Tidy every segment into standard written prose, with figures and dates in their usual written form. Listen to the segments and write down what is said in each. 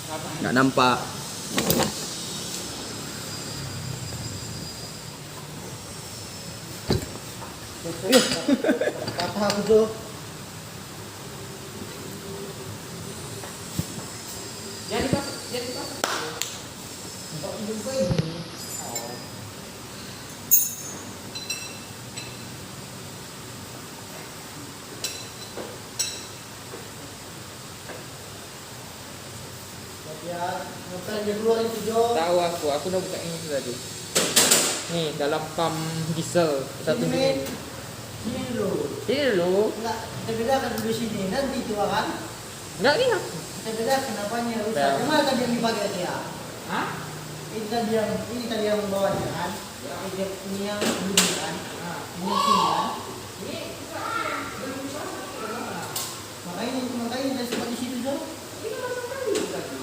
Nggak nampak. Patah aku tuh. Jadi pas. Untuk hidung gue ini. Oh. Ya, ngapain dia keluar itu Jo? Tahu aku udah buka ini tadi. Nih dalam pam diesel satu Sini, unit. sini dulu. Ini dulu. Enggak, kita bedakan dulu sini. Nanti itu kan. Enggak nih. Kita bedakan apanya rusak. Ya. Yang mana tadi yang dipakai dia? Hah? Ini tadi yang bawahnya kan? Ya. Ini yang dulu kan? Nah, Ini yang sini kan? ini belum dipasang bagaimana? Makanya dari sempat di situ Jo. Ini pasang tadi tadi.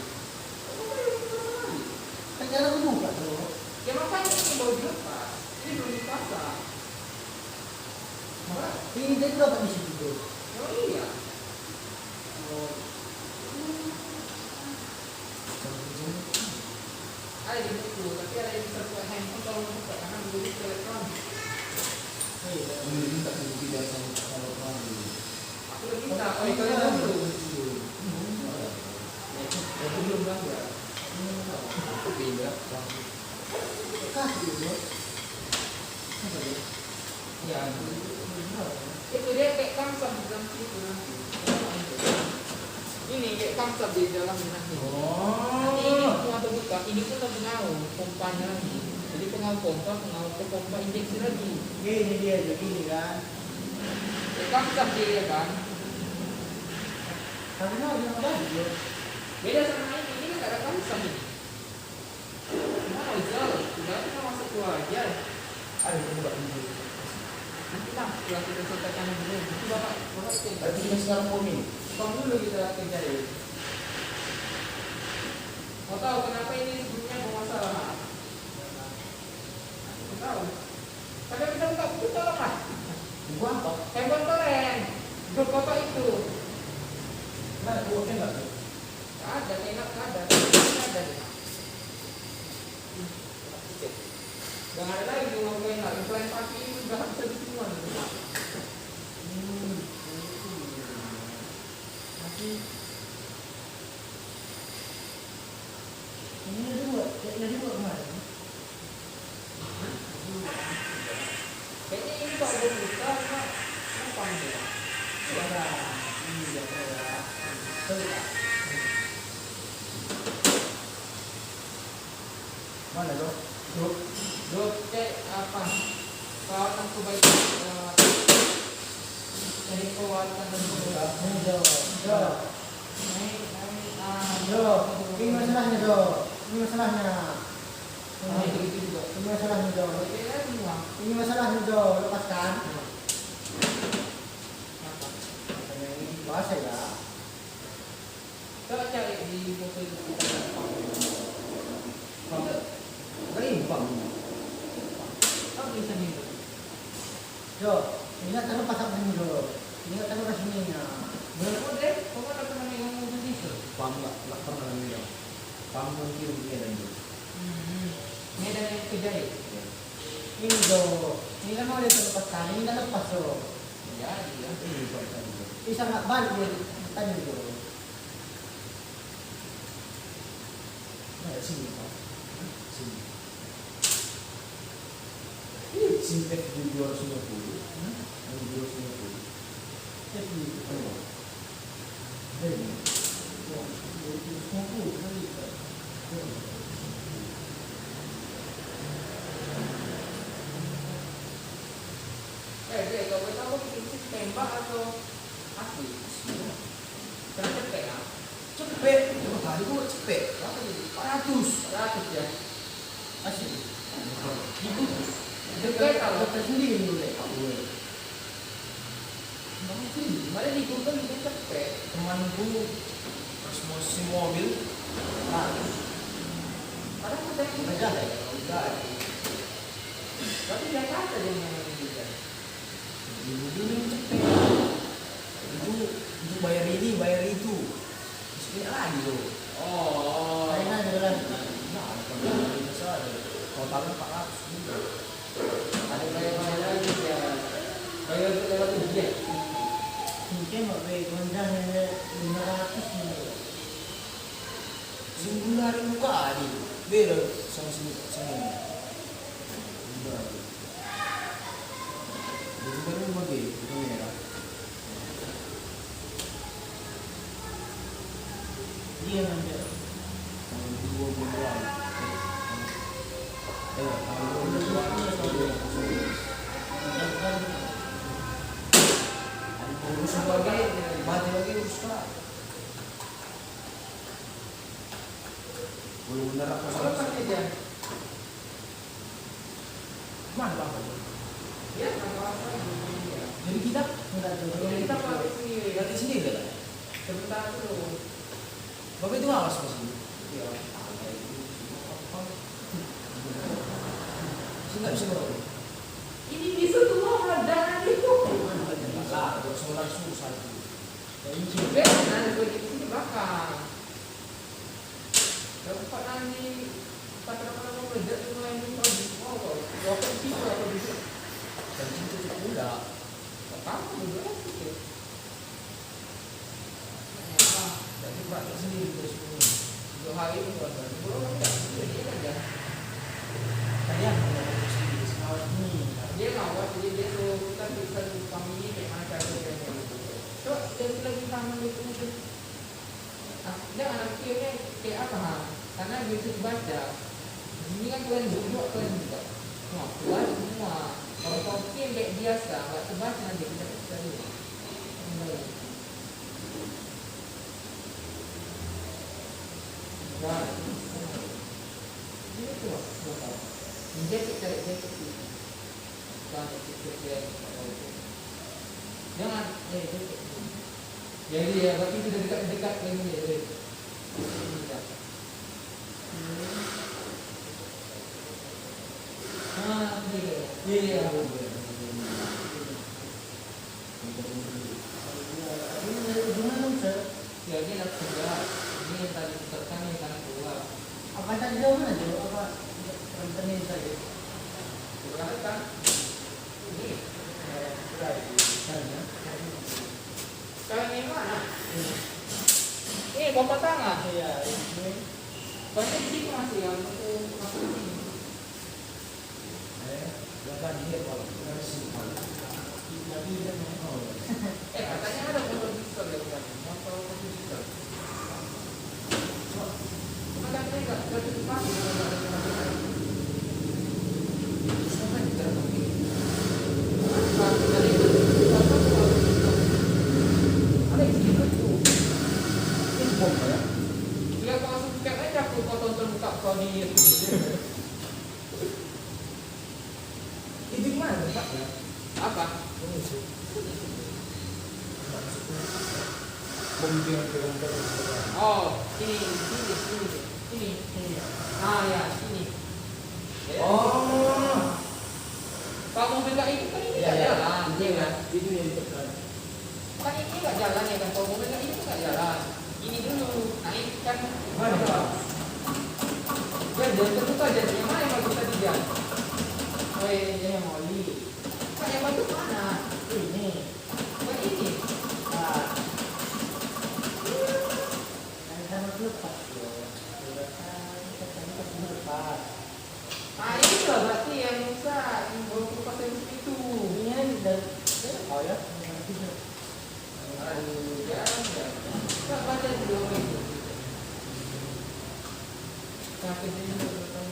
Kan jalan kebuka Jo. Ya makanya ini baru dilepas. Ini belum dipasang. Ini tadi dapat di situ Jo. Oh iya. Ada di buku, tapi ada yang terbuat handphone kalau mau buka karena dulu elektronik. Aku udah minta, oh itu yang dulu. Aku belum bangga. Aku beda. Kasih Jo. Ya, itu dia kayak kamsam di dalam situ nanti. Ini kayak kamsam di dalam nanti. Nanti ini cuma terbuka, ini pun terpengaruh pompanya lagi. Jadi pengaruh pompa ke pompa injeksi lagi. Ini dia Jo, ini kan. Kayak kamsam dia kan. Tapi mau jangan lagi Jo. Beda sama ini kan ada kamsam ini. Mau jauh, udah kita masuk keluar aja. Ada yang buat ini. Nanti lah, setelah kita selesaikan dulu. Nanti bapak itu. Berarti kita sekarang mau ini. Kom dulu kita kerjain. Mau tahu kenapa ini sebelumnya bermasalah? Mau tahu? Kadang kita buka buku tolong lah. Buku apa? Handphone keren. Grup bapak itu. Nah, buku enggak Jo. Gak ada, enak gak ada. Gak ada deh. Gak ada lagi di rumah gue enak. Implan pagi itu udah bisa disimpan. Ini ada dua kemarin. Kayaknya ini kalau belum buka, kenapa nih? Ada. Ini dia ya. Coba. Mana Jo? Jo. Dok, cek apa? Kawasan kebaikan dari kawasan dan Ini Jo. Jo. naik Jo. Ini masalahnya Jo. Ini masalahnya. naik begitu juga. Ini masalahnya Jo. Kayaknya semua. Ini masalahnya Jo. Lepaskan. Apa? Ini bahasa ya. Coba cari di foto itu. Berimbang. Oh bisa nih. Jo. Ini kan taruh pasang ini Jo. Ini kan taruh sininya. Berapa deh? Kau kan pernah megang mobil diesel? Nggak pernah ini Jo. Pam mungkin dia dan Jo. Ini ada yang kejahit. Ini Jo. Ini kan mau dia terlepaskan. Ini kan lepas Jo. Ya, iya. Bisa nggak balik dia tanya Jo. Nah, sini Pak. Sini. Ini Sintek di 250. Di 250. Jadi, ini. Wah, 250 kali. Dek, kau boleh tahu bikin sih tembak atau asli? Jangan cepet ya. Cepet. Berapa kali gua cepet? Berapa jadi? 400. 100 ya. Asli. Cepet kalau. Cepet sendiri dulu deh. Malah di Google juga cepet. Temanku pas mau si mobil harus Padahal kita yang aja deh. Udah. tapi Jakarta dia yang juga. Di mobil yang cepet. Itu bayar ini, bayar itu. Ini lagi tuh. Oh. Kayaknya jalan. Nah, kalau bisa totalnya 400 juga. Ada bayar lagi ya. Bayar itu lewat ujian. Mungkin mau beli gondang 500 nih. Sebulan muka di beda sama ini. Jadi baru bagi itu merah. Dia ngambil. Tahun 2 bulan. Tahun 2 bulan. Urus sebagai mati lagi urus pak. Belum benar apa Kalau pakai aja. mana bang? Ya, apa-apa. Jadi kita Enggak tuh. Jadi kita pakai sendiri. latih sendiri lah. Sebentar dulu. Bapak itu awas pas ini. Ya. Sih nggak bisa bapak. Ini bisa semua pelajaran itu. Lah, kalau seorang susah itu. Juga nanti gue di sini belakang. Dapat nanti kata-kata mau belajar itu mulai di bawah. Waktu di situ atau di situ. Dan itu udah. Kamu juga sih. Jadi praktek sendiri dari sepuluh. 2 hari itu buat belum enggak sendiri aja. Kalian mau sendiri semua ini. Dia ngawat jadi dia tuh kita bisa kami kayak mana cara kerjanya gitu. Coba jadi lagi sama itu itu. Nah, dia anak kecilnya kayak apa ha? Karena bisa dibaca. Ini kan kalian juga. Nah, keluar semua. Kalau kopi yang kayak biasa, nggak terbaca nanti kita bisa dulu. Wah, ini tuh, menjadi cari jaket itu. Jangan, jadi ya, tapi sudah dekat-dekat lagi ya. Iya. Ya ini nak kerja, ini yang tadi peserta yang akan keluar. Apa tadi jauh mana tuh? Apa rentenin saja? Kan? Ini. Kalian yang mana? Ini bapak tangan. Iya, ini. Banyak di sini masih yang aku ini. Jangan dia kalau kita simpan. Katanya ada motor diesel ya bukan? Motor diesel. Ada enggak? Ada dipakai. Siapa yang terpakai? Ada di situ tuh. Ini bom ya? Dia kalau langsung cek aja aku kau tonton buka kau di YouTube. Itu gimana pak ya? Apa? Bom yang Oh, ini. Ah ya, sini. Oh. Kalau mobil nggak itu kan ini Ya, nggak ya. jalan, iya kan? Itu yang dekat. Kan ini nggak jalan ya kan? Kalau mobil nggak itu nggak jalan. Ini dulu naik kan. Mana pak? Ya jangan terbuka aja. Yang mana yang bagus tadi Jan? Oh ini yang oli. Kan yang bagus mana? Ini. Bukan ini. Ah. Sama lepas loh. Lepas. Ah ini lah berarti yang rusak, yang baru kupas itu. Ini dari oh ya. Aduh, jangan ya. Kita baca dulu itu. Sakit ini betul.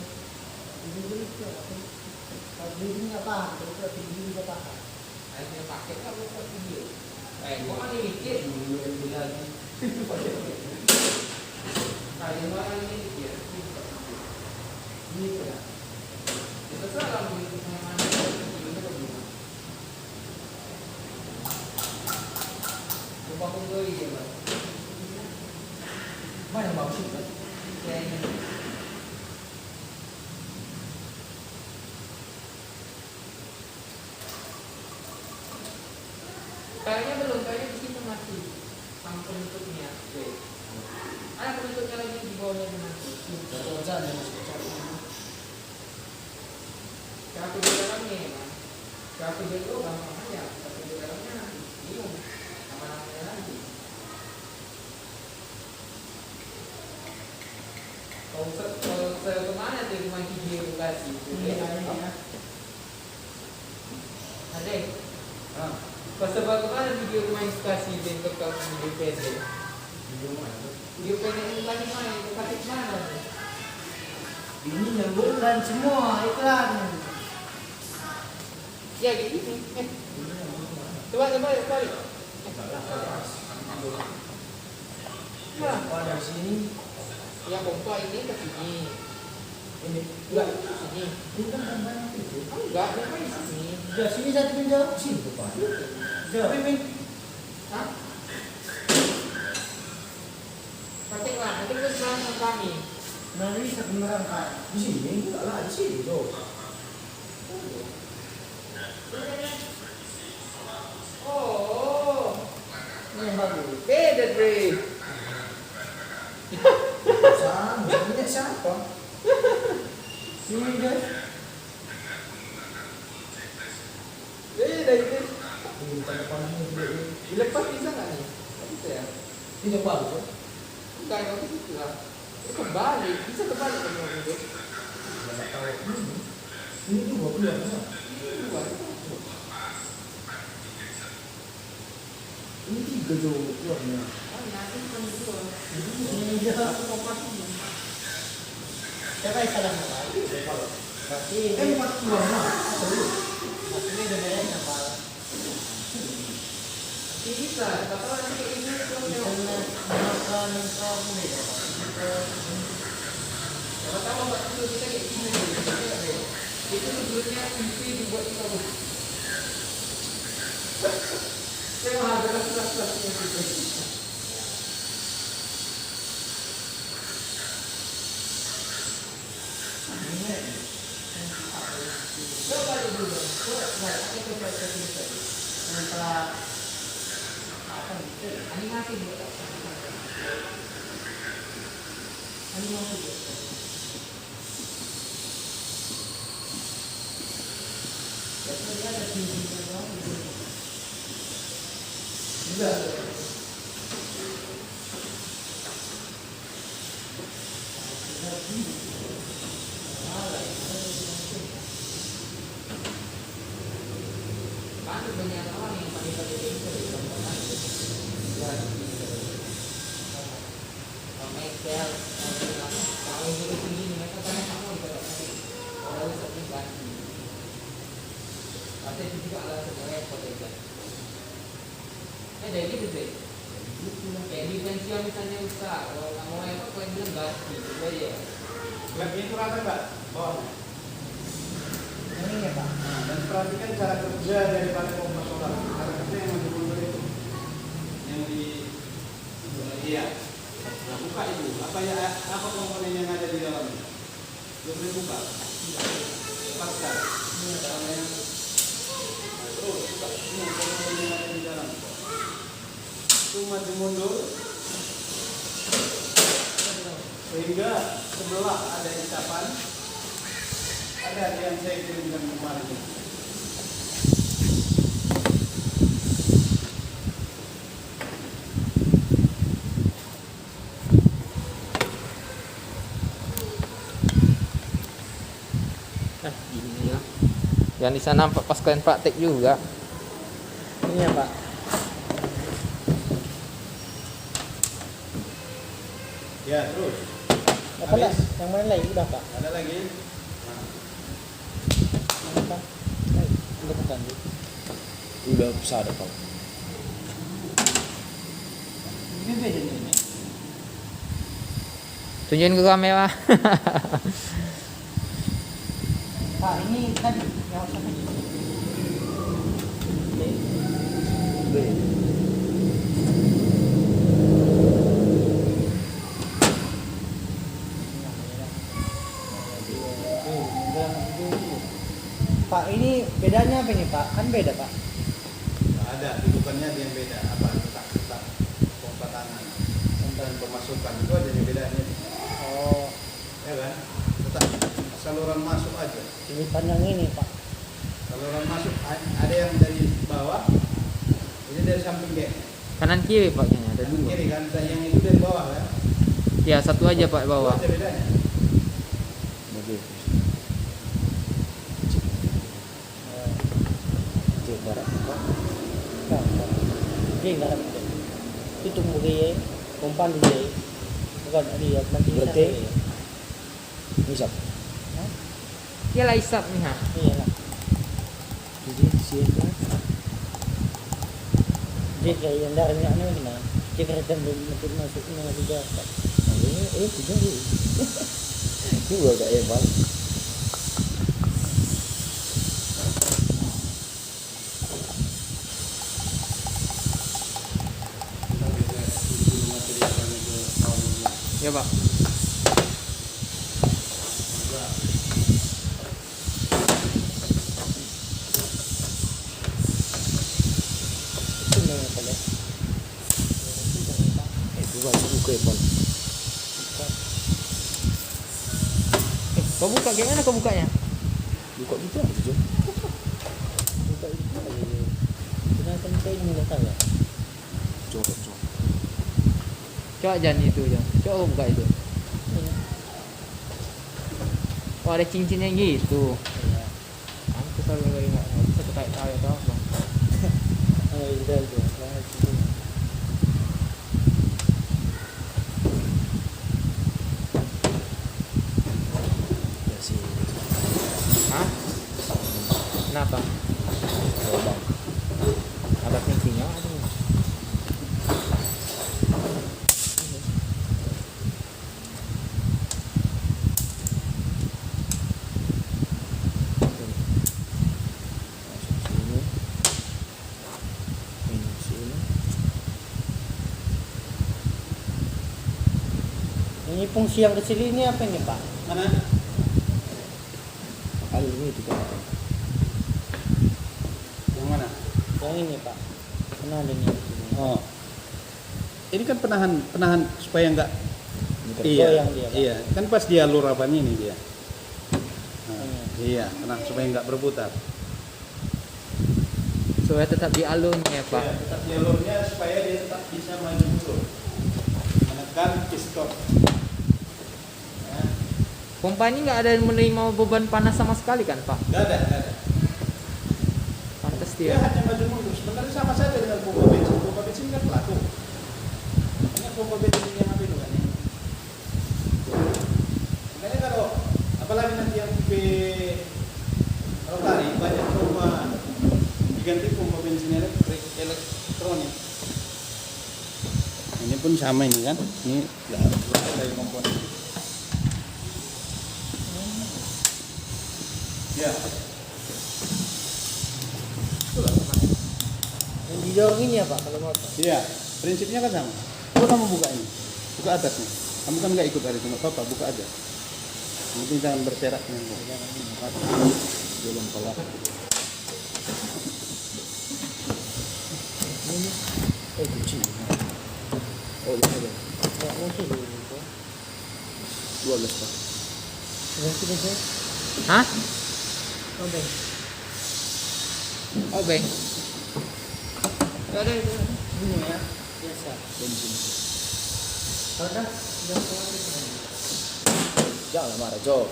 Ini beli itu. Kalau beli nggak paham, kalau beli nggak paham. Akhirnya pakai kan buat video. Kok ada mikir Dulu yang lagi. kalian orang ini mikir. Gitu ya. Itu salah begitu sama mana ini bagaimana? Lupa punggul dia bang. Mana yang bagus itu? Ya ini. Kayaknya belum, kayaknya di situ masih sampul tutupnya. Ada penutupnya lagi di bawahnya dengan Kerjaan yang masuk kerjaan. kartu di dalamnya ya kan. Kartu di itu gampang aja. Kartu di dalamnya nanti bingung sama namanya lagi. Kalau saya kemana tuh cuma video edukasi? Ini ya. Ada. Ah, Pas sebab kemana video main edukasi bentuk kalau video pendek? video mana? Video pendek ini lagi main edukasi mana? Ini yang bulan semua iklan. Ya kayak gini. Coba balik. Nah, Pada sini yang pompa ini ke sini. ini Enggak ke sini. ini kan gambarnya itu. Enggak, dia main di sini. Udah sini satu pinjau. Sini depan. Udah. Hah? Prakteklah, nanti kita sekarang sama kami. Nah ini sebenarnya Pak. Di sini enggak lah, di sini tuh. Oh, Ini yang bagus. beda Dre. Sama, ini siapa? Sini guys. Beda itu. Ini tanda panahnya dulu. Dilepas bisa nggak nih? Nggak bisa ya? Ini yang baru tuh. Enggak, nggak bisa lah. Itu kembali, bisa kembali ke mobil itu. Enggak tahu ini. Ini juga keluar kan? Ini dua. Ini 3 tuh keluarnya. Oh, nanti bukan itu. Ini dia. Aku mau mati. Siapa yang salah Pak? Berarti ini Empat keluar mah. maksudnya udah beres apa? Ini bisa, siapa tahu nanti ini Bisa makan kamu ya. siapa tahu obat itu kita kayak gini. Itu sebelumnya mimpi dibuat kita tuh. Saya mah ada kelas-kelasnya gitu. Coba dulu, coba Setelah apa gitu? animasi buat animasi buat. Biasanya ada tinggi doang gitu. Enggak. Kan banyak orang yang pakai itu contohnya ya Michael kalau itu tinggi mereka tanya kamu di kalau orang seperti ganti pasti itu juga ada sebenarnya potensial dari gitu sih kayak diferensial misalnya usaha kalau nggak mau apa kau yang bilang ganti itu aja Lagi itu rata nggak bawahnya? Ini ya Pak. Nah, dan perhatikan cara kerja daripada pompa solar. Cara kerja yang di mundur itu, yang di iya. Nah, buka itu. Apa komponen yang ada di dalamnya? Boleh buka. Lepaskan. Sama yang terus buka semua komponen yang ada di dalam. Itu maju mundur sehingga sebelah ada isapan. Ada yang saya kirimkan kemarin. Gini ya. Yang di sana pas kalian praktek juga. Ini ya Pak. Ya terus. Apa lah? Yang mana lagi udah Pak? Ada lagi? Mana Pak? Udah bukan. Udah besar Pak. Ini beda nih. Tunjukin ke kamera. Pak ini tadi yang satu. Pak ini bedanya apa ini Pak? Kan beda Pak. Nggak ada, dudukannya ada yang beda. Apa? Letak pompa tangan dan pemasukan itu aja yang saluran masuk aja. Ini pandang ini Pak. Saluran masuk ada yang dari bawah, ini dari samping dia. Kanan kiri Pak, kayaknya ada Kanan dua. kiri kan, dan yang itu dari bawah kan. Ya satu aja Pak bawah. Itu aja bedanya. Cek barat Pak. Cek barat. Itu mungkin umpan dia. Bukan dia nanti Berarti? Misap. Ya lah isap nih ha. Iya lah. Jadi siapa? Dia kayak yang dari mana ni nah. Dia kereta belum masuk ni juga Pak. Tidak. Itu agak hebat. Ya Pak. Itu memang boleh. Itu masuk buka hebat. Kau buka gimana kau bukanya? Buka gitu aja. Buka itu. Kenapa saya ini tak tahu ya? Coba. Coba jangan itu jangan. Coba buka itu. Iya. Oh ada cincinnya gitu. Iya. Aku selalu lagi nggak bisa terkait tahu ya tahu bang. Oh iya itu. Ya sih. Hah? Kenapa? Lubang. Ada cincinnya ada. Masuk sini. Ini sini. Ini fungsi yang kecil ini apa ini Pak? Mana? Kali ini juga ada. Yang mana? Yang ini Pak. Mana ada ni? Oh. Ini kan penahan supaya enggak Iya. Goyang dia, Pak. Iya, kan pas dia lurapan ini dia. Nah, Hmm. iya, supaya enggak berputar. Supaya tetap di alurnya Pak. Ya, tetap jalurnya supaya dia tetap bisa maju mundur. Menekan piston. Nah, Pompa ini nggak ada yang menerima beban panas sama sekali kan Pak? enggak ada. Pantas Dia dia. hanya maju mundur. Sebenarnya sama saja dengan pompa bensin. Pompa bensin kan pelaku. Ini pompa bensin yang apa itu kan ya? Makanya kalau apalagi nanti yang tipe rotari banyak pompa diganti pompa bensin elektronik. Ini pun sama ini kan? Ini dari komponen. Ya. Yang di dorong ini ya Pak kalau motor. Iya, prinsipnya kan sama. Coba kamu buka ini, buka atasnya. Kamu kan nggak ikut hari itu, nggak apa-apa, buka aja. Yang penting jangan berserak. Belum kolak. Kunci. Oh, ini ada. Ya mungkin itu. 12 Pak. Mungkin itu. Hah? Oke. Oh beng. Ada itu. Ini ya. Biasa. Bensin. Kalau dah sudah keluar. Jangan marah, Jo.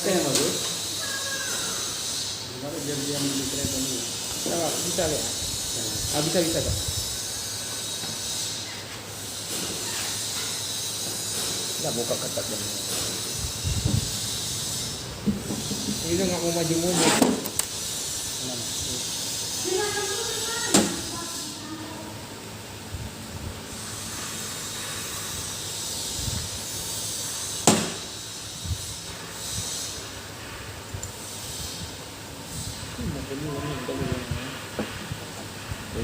Yang bagus. Gimana biar dia menjadi kereta dulu. Bisa ya? Bisa Kak. Nggak buka ketat yang Ini udah nggak mau maju mundur.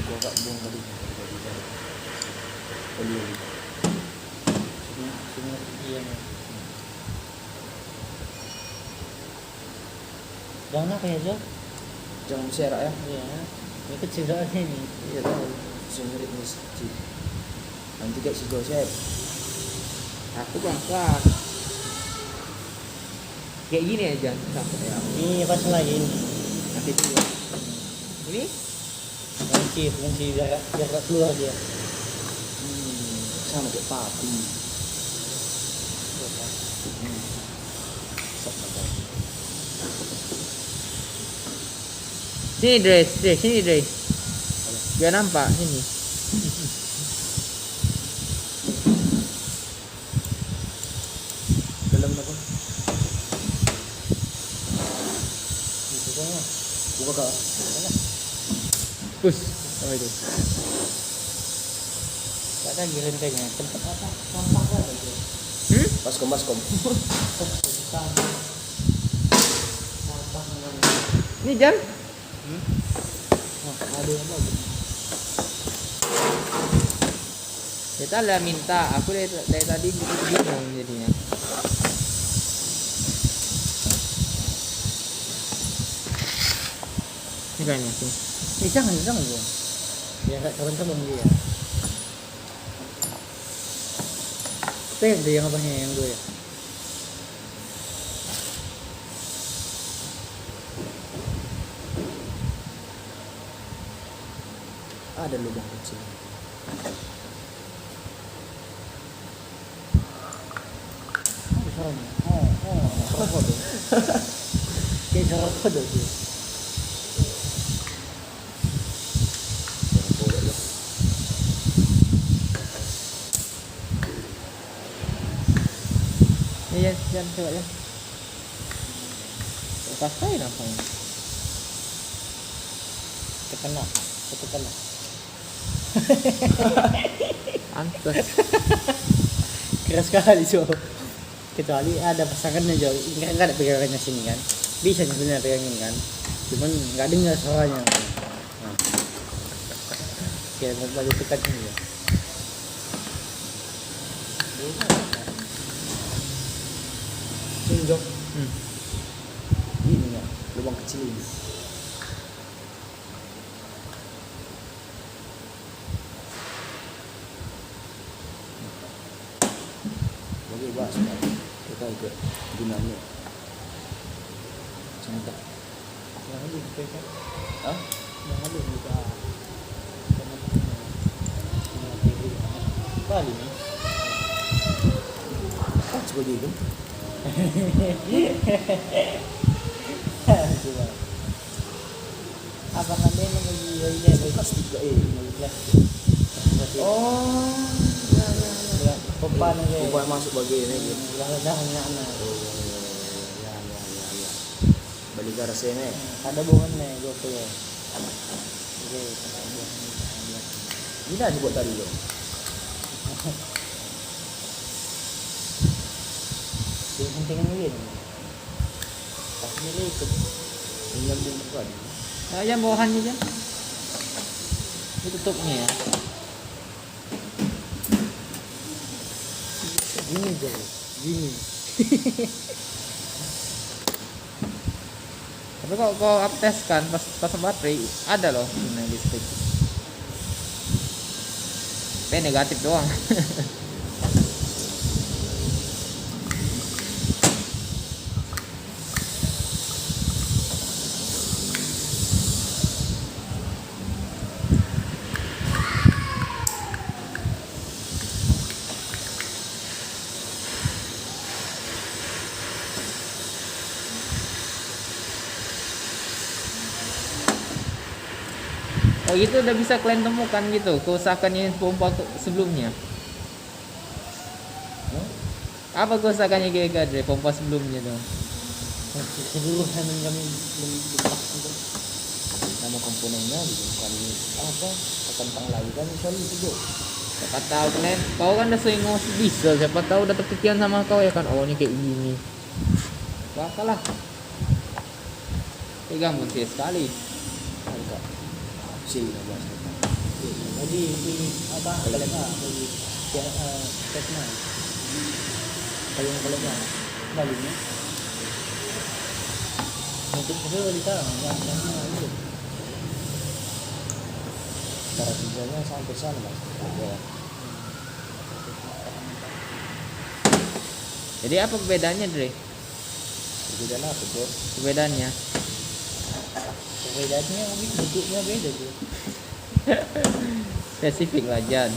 gua agak buang tadi. Oli. Sini iya nih. Jangan apa ya, Jo? Jangan bersihara ya. Iya. Ini kecil soalnya ini. Iya tahu. Sendiri masjid. Nanti kayak si Joseph. Aku bangsa. Kayak gini aja sampai ya. Ini pas lagi. Nanti dulu. Ini Kunci biar gak keluar dia. Sama kayak papi. sini Dres. Biar nampak sini. Dalam apa? Itu kan. Buka kak. Push. Apa itu? Tak ada gerentengnya. Tempat apa? Sampah kan itu. Baskom. Sampah. Ini jam? Oh, ada yang bagus. Kita lah minta. Aku dari tadi bingung jadinya. Ini kayaknya sih. Jangan dia. Biar gak terbang dia. Itu yang abangnya yang gue ya. Ada lubang kecil. Kayak cara kode sih. Iya, jam coba ya. Pakai apa ini? Kena. Antus. Keras sekali Jo. Kecuali ada pasangannya Jo. Enggak ada pegangannya sini kan. Bisa sebenarnya pegangin kan. Cuman nggak dengar suaranya. Nah. Kayak mau dekat ini ya. Sini Jok. Ini ya, lubang kecil ini. Bagi bahas kita ikut gunanya. Cinta. Yang ada di PK. Hah? Yang ada di PK. Bali nih. Ah, sebagai itu. Apa nanti yang bagi Plastik gak plastik. Oh, Ya, pompa nih. Bukan masuk bagian ini. Dah anak. Ya. Balik ke arah sini. Ada bukan nih, gue tuh. Oke, Ini aja buat tadi Jok. yang penting ini. Pasti dia ikut. Ini yang bukan. Nah, jam bawahannya jam. Ini tutupnya ya. Gini Jo, gini. Tapi kalau kau uptest kan pas baterai ada loh ini listrik. Tapi negatif doang. Oh itu udah bisa kalian temukan gitu kerusakannya pompa sebelumnya. Apa kerusakannya kayak dari pompa sebelumnya dong? Keseluruhan yang kami lepas itu. Nama komponennya gitu kali apa tentang lagi kan misalnya itu Jok. Siapa tahu kalian, kau kan udah sering ngomong diesel, siapa tahu udah kepikiran sama kau ya kan, oh ini kayak gini. Bakal lah. Gampang sih sekali. Enggak. Sini lah bahas. Jadi ini apa? Kalian bagi tekna. Kalian Bali nih. Nutup kedua di sana, jangan. Cara kerjanya sampai sana mas. Ya. Jadi apa perbedaannya, Dre? Perbedaan apa tuh? Perbedaannya? Perbedaannya mungkin bentuknya beda tuh. Spesifik lah, Jan.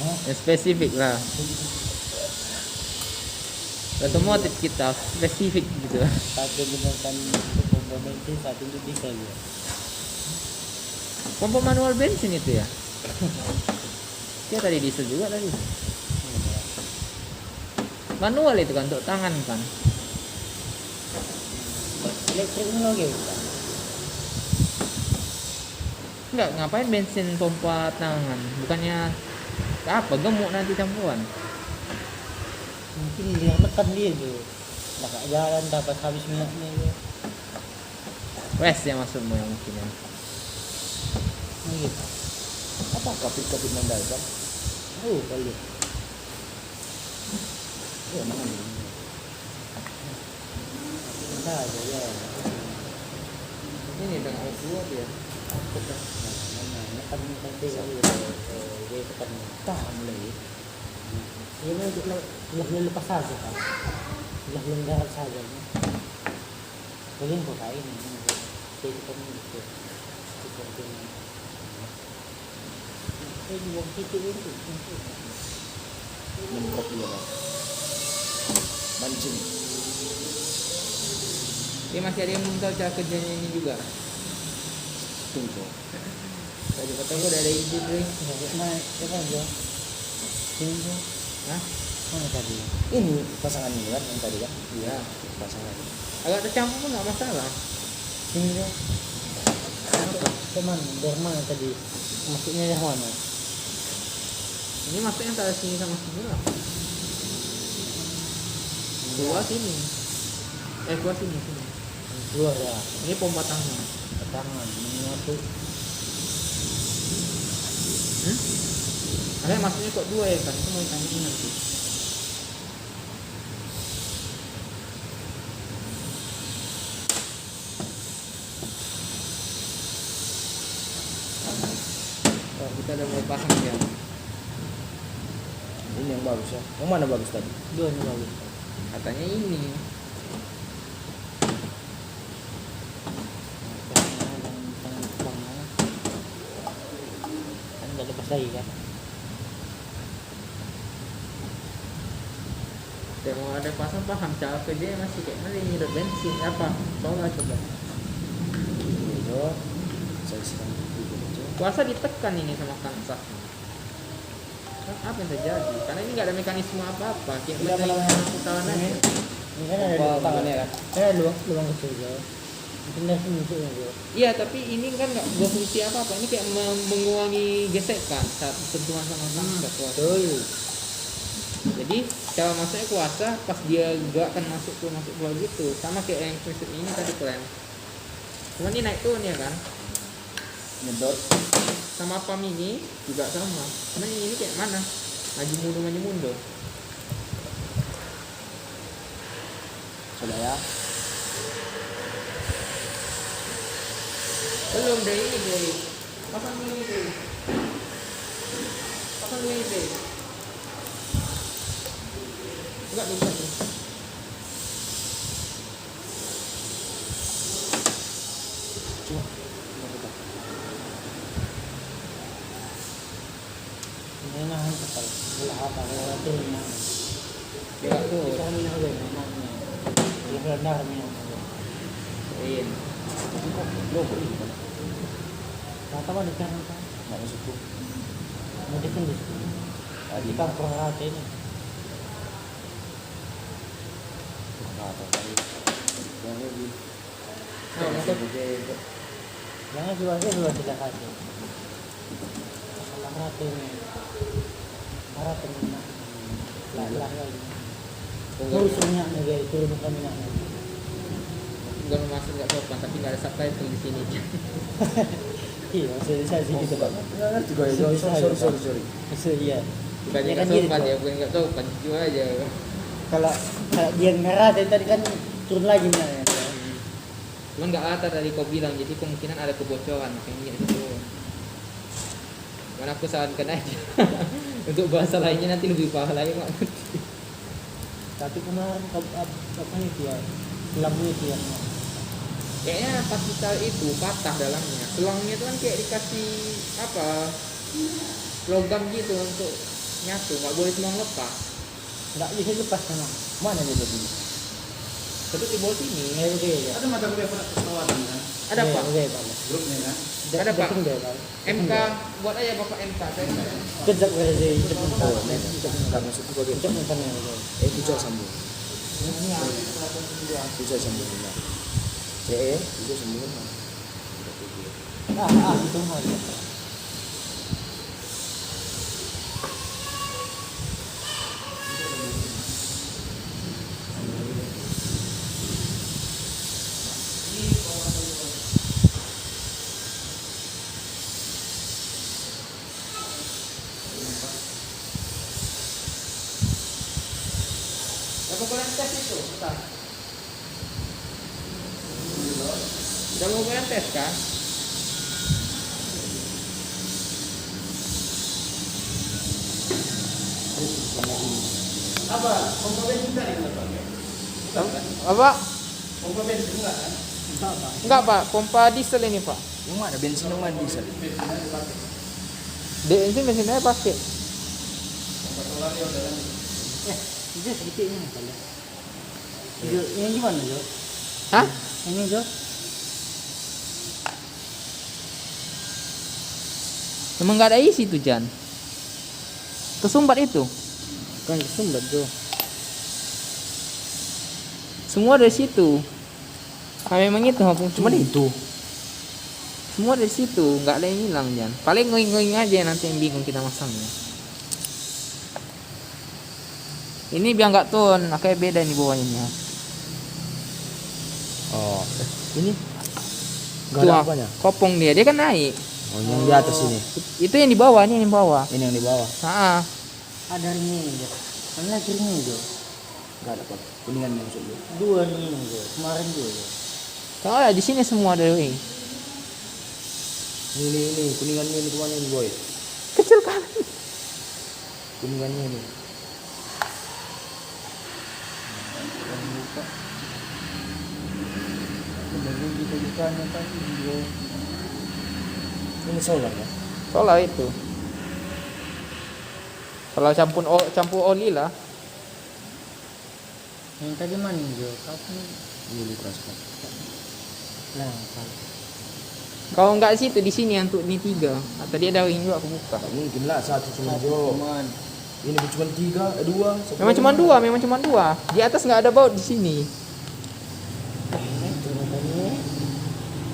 Hah? Yang spesifik lah. Otomotif kita spesifik gitu. Satu gunakan untuk pompa bensin, satu untuk diesel ya. Pompa manual bensin itu ya? Dia tadi diesel juga tadi. Manual itu kan untuk tangan kan. Elektriknya lagi bukan? Enggak, ngapain bensin pompa tangan? Bukannya apa gemuk nanti campuran? Mungkin yang tekan dia tuh. Nggak jalan dapat habis minyaknya dia. Wes yang maksudmu yang mungkin ya. Gitu. Apa kapit-kapit mendadak? Oh kali. Ya mana ini? Bisa aja ya. Ini dengan S2 dia. Nah, kan nanti kali dia tekan. Tahan lagi. Ini udah lepas saja kan. Udah lenggar saja. Boleh kok kain ini. Dia tekan gitu. Seperti ini. Ini buang titik itu. Nyemprot dia mas. Mancing. Dia masih ada yang belum tahu cara kerjanya ini juga. Tunggu. Tadi kata gue udah ada ide Dre. Naik, apa aja? Tinggal. Hah? Mana tadi? Ini pasangan ini kan yang tadi kan? Iya. Pasangan. Agak tercampur pun nggak masalah. Tinggal. Kemana? Dari mana tadi? Maksudnya dari mana? Ini maksudnya antara sini sama sini lah. Keluar sini. Keluar sini sini. Keluar ya. Ini pompa tangan. Tangan menyatu. Ada maksudnya kok dua ya kan? Itu mau ditanyain nanti. Oh, kita udah mulai pasang ya. Ini yang bagus ya. Yang mana bagus tadi? Dua nih bagus. Katanya ini. Kan nggak lepas lagi kan? Saya mau ada pasang paham cara kerja masih kayak mana nyedot bensin apa? Coba coba. Itu. Saya sedang tidur aja. Kuasa ditekan ini sama kansah. Kan apa yang terjadi? Karena ini nggak ada mekanisme apa-apa. Kayak Iya, bener apa putaran Ini, aja. ini kan ada Pompa lubang tangannya kan? Kan ada lubang kecil ya. Mungkin dari sini tuh ya. Iya, tapi ini kan nggak berfungsi apa-apa. Ini kayak mengurangi gesekan saat sentuhan sama kansah kuasa. Betul. Jadi cara masuknya kuasa pas dia gerakkan masuk keluar gitu. Sama kayak yang prinsip ini tadi keren. Cuma ini naik turun ya kan? Nyedot. Sama pam ini juga sama. Cuma ini kayak mana? Maju mundur. Sudah ya. Belum deh ini deh. Pasang dulu ini deh. Pasang dulu ini deh. Enggak dulu. Cuma. Ini nahan sekali. Bola apa? Bola tuh nahan. Ya tuh. Kita minum aja namanya. Dia rendah minum. Iya. Kok logo ini kan? Kata apa di kanan kan? Nggak masukku. Mau dikendus. Tadi Kita perhati ini. apa tadi? Yang lagi. Oh, masuk. Jangan jual aja dulu tidak kasih. Salah rata ini. Rata minyak. Lah lagi. Terus minyaknya guys, turunkan minyaknya. Enggak masuk enggak sopan tapi enggak ada subtitle di sini. Iya, maksudnya saya sih gitu Pak. Nggak ngerti gue ya. Sorry. Maksudnya iya. Bukannya kan enggak gitu, sopan Pak. ya, bukan enggak sopan, jujur aja. Kalau dia merah tadi kan turun lagi minyaknya. Cuman nggak rata tadi kau bilang, jadi kemungkinan ada kebocoran makanya itu. Mana aku sarankan aja. Untuk bahasa lainnya nanti lebih paham lagi mak. Tapi kemarin apa itu ya? Lampunya itu ya. Kayaknya pas kita itu patah dalamnya. Selangnya itu kan kayak dikasih apa? Logam gitu untuk nyatu, nggak boleh selang lepas. Nggak bisa lepas memang. Mana dia tadi? Tapi di bawah sini. Oke ya. Ada mata kuliah perawatan kan? Ada Pak. Oke Pak. Grupnya kan? Ada, Pak. Pak. MK buat aja Bapak MK. Saya Kejap berarti kejap Oh, enggak maksudku bagaimana? kejap misalnya. Itu sambung. Itu sambung. Itu sambung. Itu mah. Apa kalian tes itu? Bentar. Udah mau kalian tes kan? Apa? Pompa bensin tadi nggak pakai? Apa? Pompa bensin enggak kan? Enggak Pak, pompa diesel ini Pak. Yang mana bensin yang mana diesel? Bensinnya pakai. Pompa solar ya udah kan? Itu sedikitnya kali. Ini gimana Jo? Hah? Ini Jo? Emang nggak ada isi tuh Jan. Kesumbat itu. Kan sumber Jo. Semua dari situ. Memang itu maupun Cuman itu. semua dari situ, nggak ada yang hilang Jan. Paling ngoing-ngoing aja nanti yang bingung kita masangnya. Ini biar nggak turun, makanya beda nih bawahnya. Oh, ini Tuh, kopong dia kan naik. Oh, yang di atas ini. Itu yang di bawah, ini yang di bawah. Ini yang di bawah. Ah, Ada ini Jo. Mana kirinya Jo? Enggak ada Pak. Kuningan maksudnya. Dua nih ini Jo. Kemarin dua Jo. kalau di sini semua ada wing. Ini kuningannya ini kemana ini boy? Kecil kali. Kuningannya ini. Baru kita bukannya tadi Jo. Ini solar ya? Soalnya itu. Kalau campur oli lah. Yang tadi mana Jo? Kapan? Ini lukas Pak. Nah, Pak. Kalau nggak situ di sini untuk ini 3. Tadi ada ring juga aku buka. Tak mungkin lah satu cuma Satu Jo. cuman. Ini cuma 2. Memang cuma 2, memang cuma 2. Di atas nggak ada baut di sini. Itu katanya.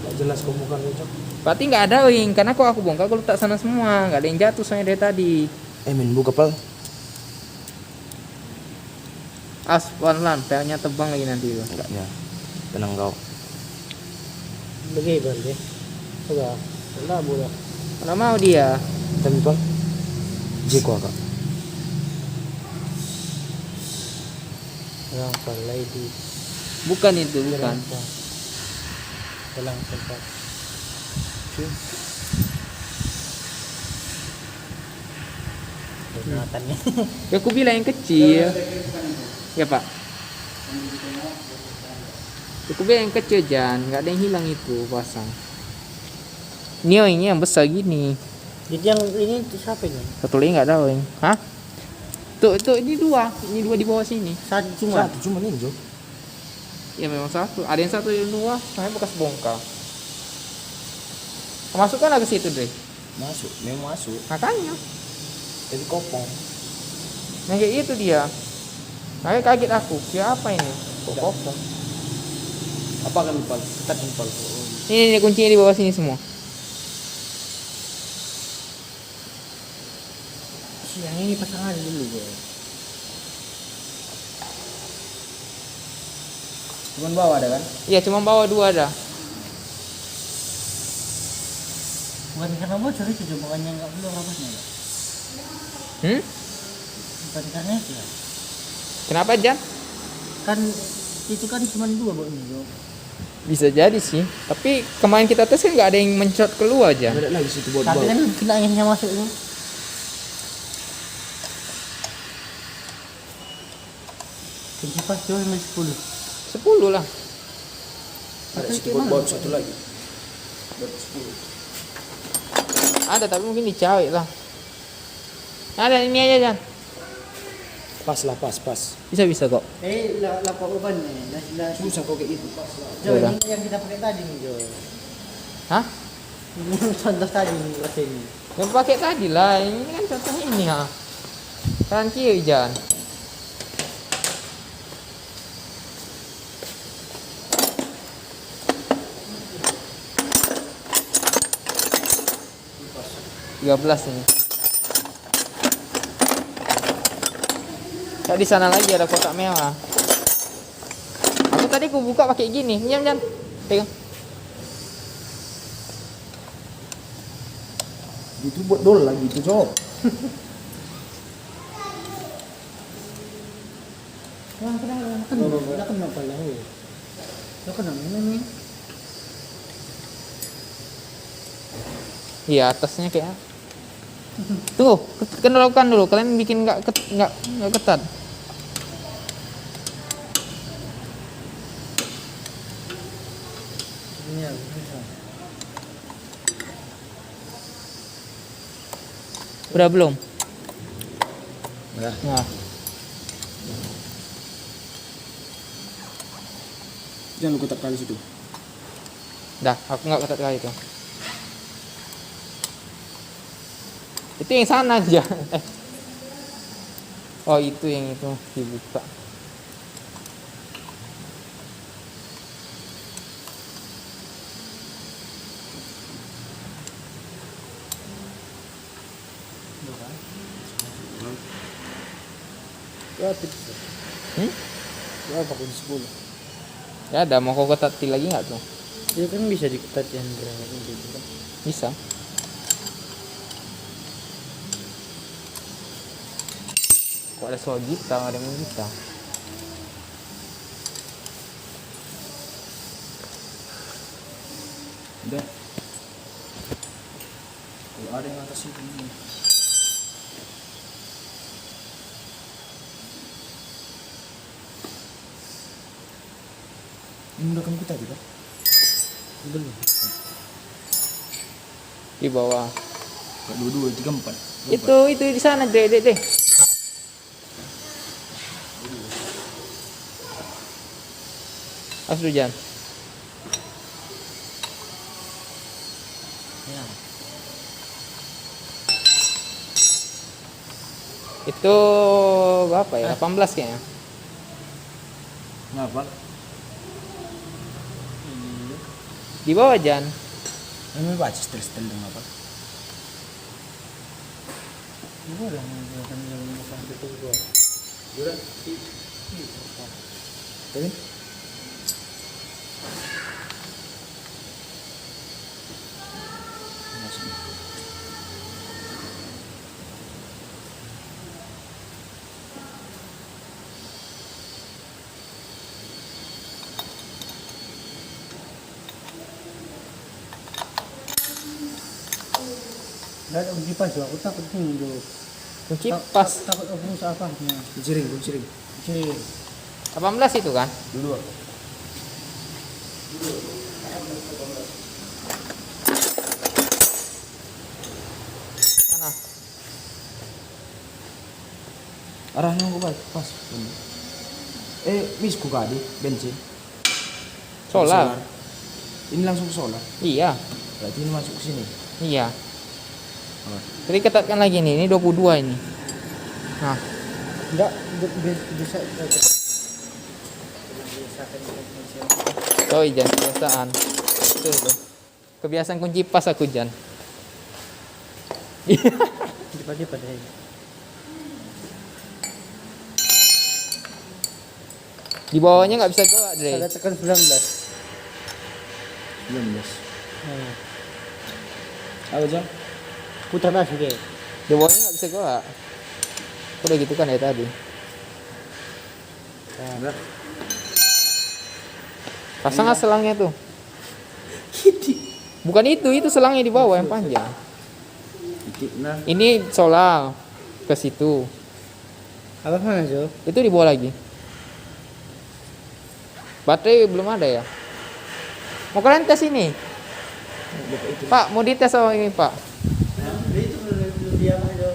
Enggak jelas kau bukan Cok. Berarti nggak ada ring, karena aku bongkar aku letak sana semua, nggak ada yang jatuh soalnya dari tadi. Min buka Pal. Pelan-pelan, pelnya tebang lagi nanti itu. Enggak ya. Tenang kau. Bagaimana deh? Coba. Enggak boleh. Mana mau dia? Tapi Pal. Jeko Kak. Langsung lagi. Bukan itu, bukan. Pulang sempat. Ingatannya. Ya aku bilang yang kecil. Ya Pak. Aku bilang yang kecil Jan, nggak ada yang hilang itu pasang. Ini yang besar gini. Jadi yang ini siapa ini? Satu lagi nggak ada ring. Hah? Tuh ini 2 di bawah sini. Satu cuma. Satu cuma ini Jo. Ya memang satu. Ada yang satu yang 2, namanya bekas bongkar. Masukkan ke situ deh. Masuk, memang masuk. Makanya. Tapi kopong. Nah kayak itu dia. Makanya kaget aku. Ya apa ini? Kok kopong? Apa kan Pal? Tekan Pal. Ini kuncinya di bawah sini semua. Yang ini pasangan dulu gue. Cuman bawah ada kan? Iya, cuma bawah 2 ada. Bukan karena bocor itu coba makanya nggak perlu rapatnya ya. Bukan karena itu ya. Kenapa Jan? Kan itu kan cuma 2 baunya Jo. Bisa jadi sih. Tapi kemarin kita tes kan nggak ada yang mencot keluar aja. Ada lagi situ buat Tapi bau. kan kena anginnya masuk tuh. Kunci pas tuh sampai 10. 10 lah. Ada situ buat bau satu lagi. Buat 10. Ada tapi mungkin dicawik lah. Ada ini aja Jan. Pas lah, pas. Bisa kok. Lapor beban nih. Susah kok kayak gitu. Pas lah. Jo, Udah. ini yang kita pakai tadi nih Jo. Hah? Ini contoh tadi nih pakai ini. Yang pakai tadi lah. Ini kan contohnya ini ha. Kanan kiri Jan. Tiga belas ini. Kayak di sana lagi ada kotak merah. Aku tadi aku buka pakai gini. Jan. Pegang. Itu buat dol lagi itu, Cok. Kenapa lah? Lo kenapa ini? Iya atasnya kayak. Tunggu, kan lakukan dulu. Kalian bikin nggak ketat. Ini ya, bisa. Udah belum? Udah. Nah, Jangan lu ketatkan di situ. dah. Aku nggak ketat kali itu. Itu yang sana aja. Oh itu yang itu dibuka. Ya, tips. Ya, pakai 10. Ya ada mau kau ketatin lagi nggak tuh? Ya kan bisa diketat yang granat gitu kan. Bisa. Kok ada suara gitar, ada yang gitar. Udah. Kalau ada yang atas itu. Ini udah kan kita juga. Belum. Di bawah. Kayak 22, 34. Itu di sana deh. Awas Jan. Ya. Itu berapa ya? 18 kayaknya. Ngapa? Di bawah Jan. Ini baca setel dong apa? Ini udah menggunakan yang bukan itu gua. Udah. Tapi Enggak ada kunci pas, aku takut ini dulu. Kunci pas. Takut aku musuh apa? Nah, kunciring. kunci. 18 itu kan? Dulu. Mana? Arahnya kok pas. Bis ku kadi bensin. Solar. Ini langsung ke solar. Iya. Berarti ini masuk ke sini. Iya. Oh. Jadi ketatkan lagi nih. Ini 22 ini. Nah, Enggak bisa sorry Jan, kebiasaan. Itu. Kebiasaan kunci pas aku Jan. Cepat pada ini. Di bawahnya nggak bisa gerak, Dre. Saya tekan 19. 19. Nah, Apa jam? putar lagi deh. Di bawahnya nggak bisa gerak. Udah gitu kan ya tadi. Udah. Pasang selangnya tuh. Bukan itu selangnya di bawah yang panjang. Nah, Ini solar ke situ. Apa mana Jo? Itu di bawah lagi. Baterai belum ada ya? Mau kalian tes ini? Pak, mau dites sama ini Pak? Itu belum dia mana Jo?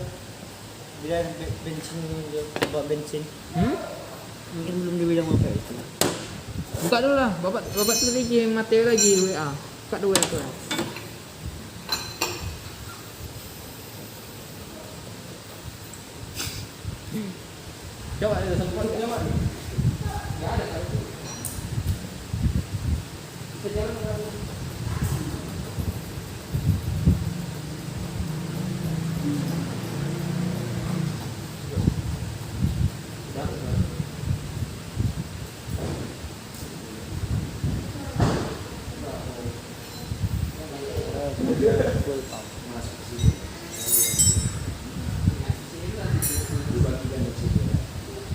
Dia bensin Jo, bawa bensin. Mungkin belum dibilang apa itu. Buka dulu lah, bapak tuh lagi materi lagi WA. Buka dulu ya tuh. Coba ada sempat coba. Enggak ada kali. Kita jalan ke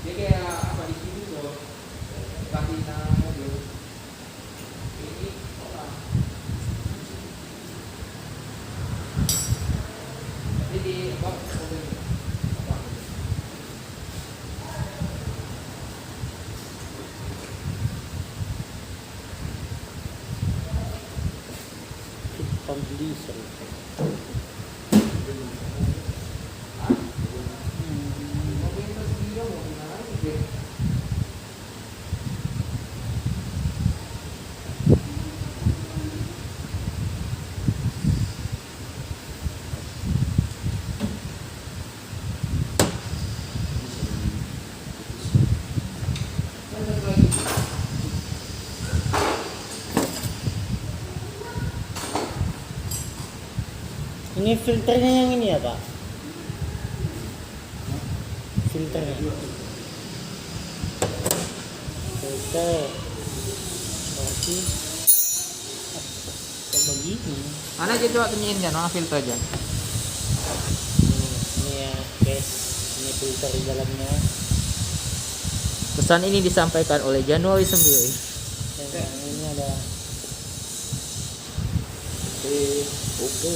dia kayak apa di sini tuh patina mobil ini orang jadi apa mobil apa Pump diesel. mobil itu sendiri mobil mana sih Ini filternya yang ini ya Pak? Filternya. Filter. Oke. Kok begini? mana aja coba tunjukin kan mana filter aja Ini ya case. Ini filter di dalamnya. pesan ini disampaikan oleh Januari 9 Dan ini ada oke.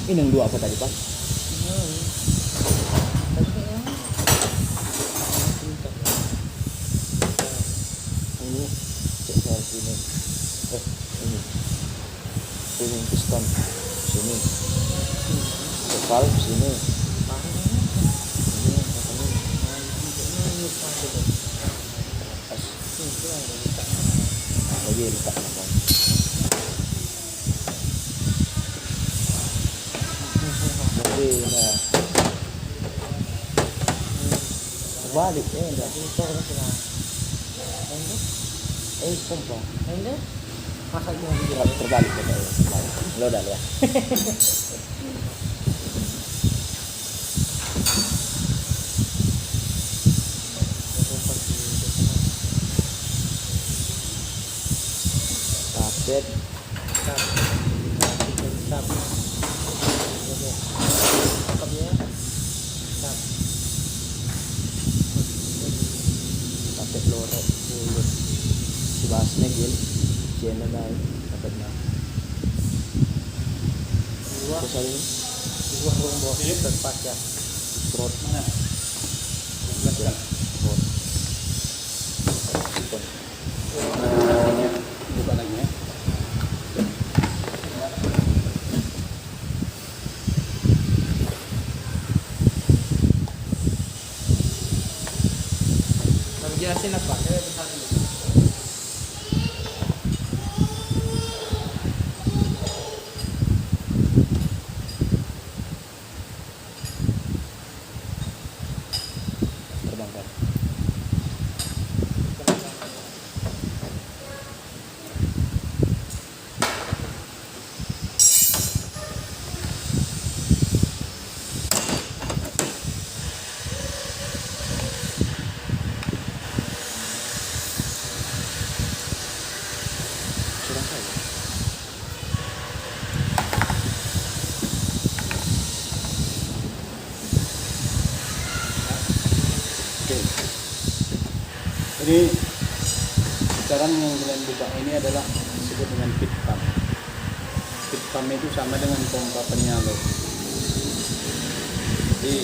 Ini yang dua apa tadi Pak? Ini cek saya sini. Ini. Ini piston sini. Cek valve sini. Ini apa ini? Pas. Lagi letak apa? Mungkin ya. Balik udah. Pompa. ini masa Terbalik ya. Lo udah ya. Tapet. Tapet lorek mulut. Sibasnya gil. Jena dai. Tapet na. Terus ini dua rombos berpajak. trot. Mana? Trot. Buka lagi ya. Mau jelasin apa bentar dulu Terbangkan. Kurang kali. Jadi sekarang yang kalian buka ini adalah disebut dengan pit pump. Pit pump itu sama dengan pompa penyalur. Jadi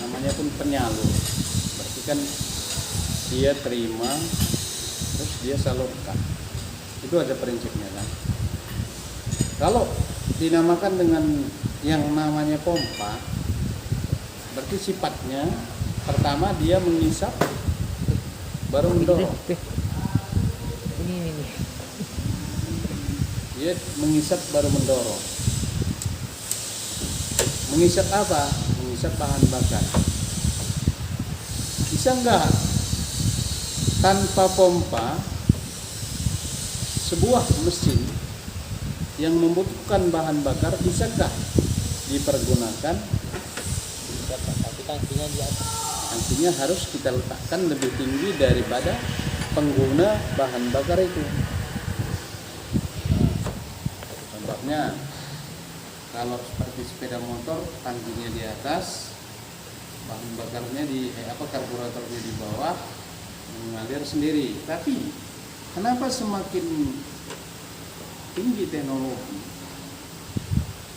namanya pun penyalur. Berarti kan dia terima terus dia salurkan. Itu ada prinsipnya kan. Kalau dinamakan dengan yang namanya pompa, berarti sifatnya pertama dia mengisap baru mendorong. Ini. Dia mengisap baru mendorong. Mengisap apa? Mengisap bahan bakar. Bisa enggak tanpa pompa sebuah mesin yang membutuhkan bahan bakar bisakah dipergunakan? Bisa Pak, tapi tangkinya di atas. Nantinya harus kita letakkan lebih tinggi daripada pengguna bahan bakar itu. Contohnya kalau seperti sepeda motor, tangkinya di atas, bahan bakarnya karburatornya di bawah, mengalir sendiri. Tapi kenapa semakin tinggi teknologi,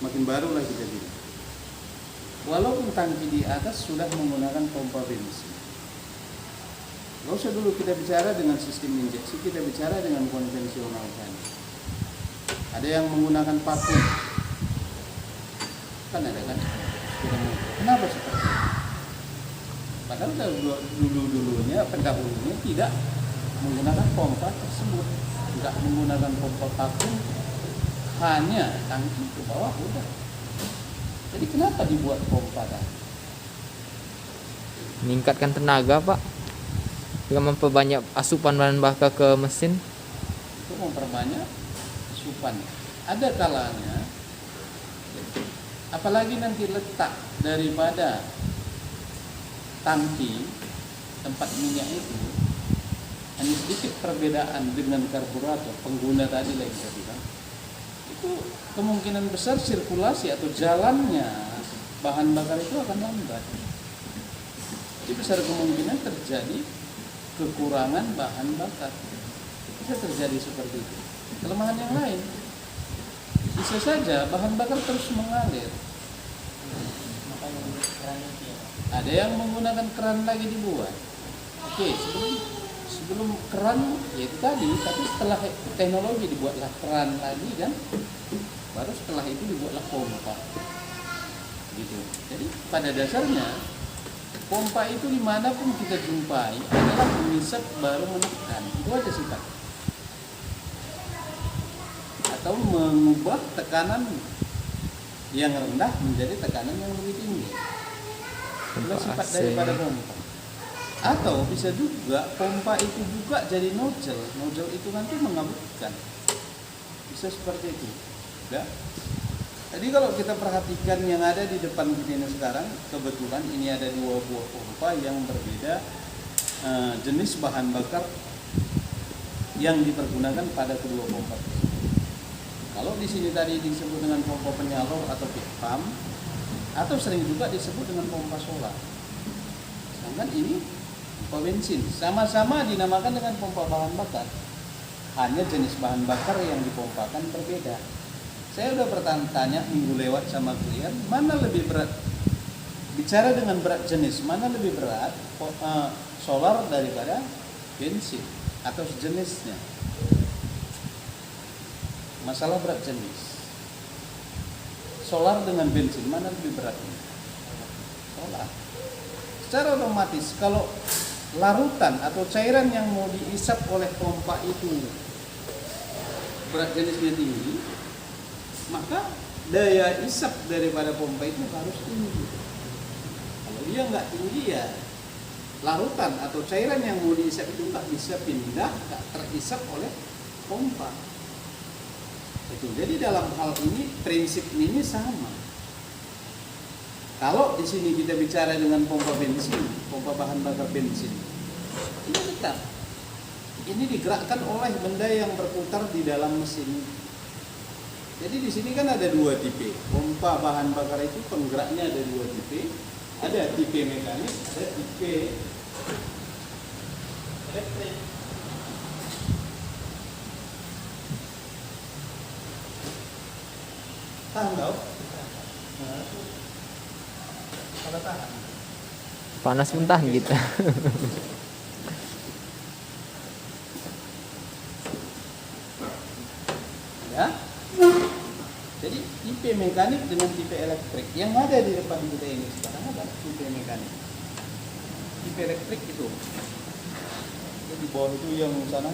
makin baru lah kita bilang, walaupun tangki di atas sudah menggunakan pompa bensin. Gak usah dulu kita bicara dengan sistem injeksi, kita bicara dengan konvensional saja. Ada yang menggunakan vakum, kan ada kan? Kenapa seperti itu? Padahal dulunya pendahulunya tidak menggunakan pompa tersebut, tidak menggunakan pompa vakum, hanya tangki ke bawah udah. Jadi kenapa dibuat pompa tadi? Meningkatkan tenaga, Pak. Dengan memperbanyak asupan bahan bakar ke mesin. Itu memperbanyak asupan. Ada kalanya, apalagi nanti letak daripada tangki tempat minyak itu hanya sedikit perbedaan dengan karburator pengguna tadi lagi saya bilang, itu kemungkinan besar sirkulasi atau jalannya bahan bakar itu akan lambat. Jadi besar kemungkinan terjadi kekurangan bahan bakar. Bisa terjadi seperti itu. Kelemahan yang lain, bisa saja bahan bakar terus mengalir. Ada yang menggunakan keran lagi dibuat. Oke, sebelum keran ya itu tadi, tapi setelah teknologi dibuatlah keran lagi kan, baru setelah itu dibuatlah pompa. Gitu. Jadi pada dasarnya pompa itu dimanapun kita jumpai adalah mengisap baru menekan. Itu aja sifat. Atau mengubah tekanan yang rendah menjadi tekanan yang lebih tinggi. Itulah sifat daripada pompa. Atau bisa juga pompa itu juga jadi nozzle. Nozzle itu nanti mengabutkan. Bisa seperti itu. Ya. Jadi kalau kita perhatikan yang ada di depan kita ini sekarang, kebetulan ini ada dua buah pompa yang berbeda jenis bahan bakar yang dipergunakan pada kedua pompa. Kalau di sini tadi disebut dengan pompa penyalur atau pit pump, atau sering juga disebut dengan pompa solar. Sedangkan ini pompa bensin, sama-sama dinamakan dengan pompa bahan bakar. Hanya jenis bahan bakar yang dipompakan berbeda. Saya udah bertanya minggu lewat sama kalian, mana lebih berat? Bicara dengan berat jenis, mana lebih berat? Solar daripada bensin atau sejenisnya. Masalah berat jenis. Solar dengan bensin mana lebih berat? Solar. Secara otomatis kalau larutan atau cairan yang mau diisap oleh pompa itu berat jenisnya tinggi, maka daya isap daripada pompa itu harus tinggi. Kalau dia nggak tinggi ya larutan atau cairan yang mau diisap itu nggak bisa pindah, nggak terisap oleh pompa. Itu. Jadi dalam hal ini prinsip ini sama. Kalau di sini kita bicara dengan pompa bensin, pompa bahan bakar bensin, ini tetap ini digerakkan oleh benda yang berputar di dalam mesin. Jadi di sini kan ada dua tipe. Pompa bahan bakar itu penggeraknya ada dua tipe. Ada tipe mekanik, ada tipe elektrik. Tahan tau? Nah, pada tahan. Panas pun tahan kita. Ya. Jadi tipe mekanik dengan tipe elektrik yang ada di depan kita ini sekarang adalah tipe mekanik. Tipe elektrik itu. Jadi di bawah itu yang sana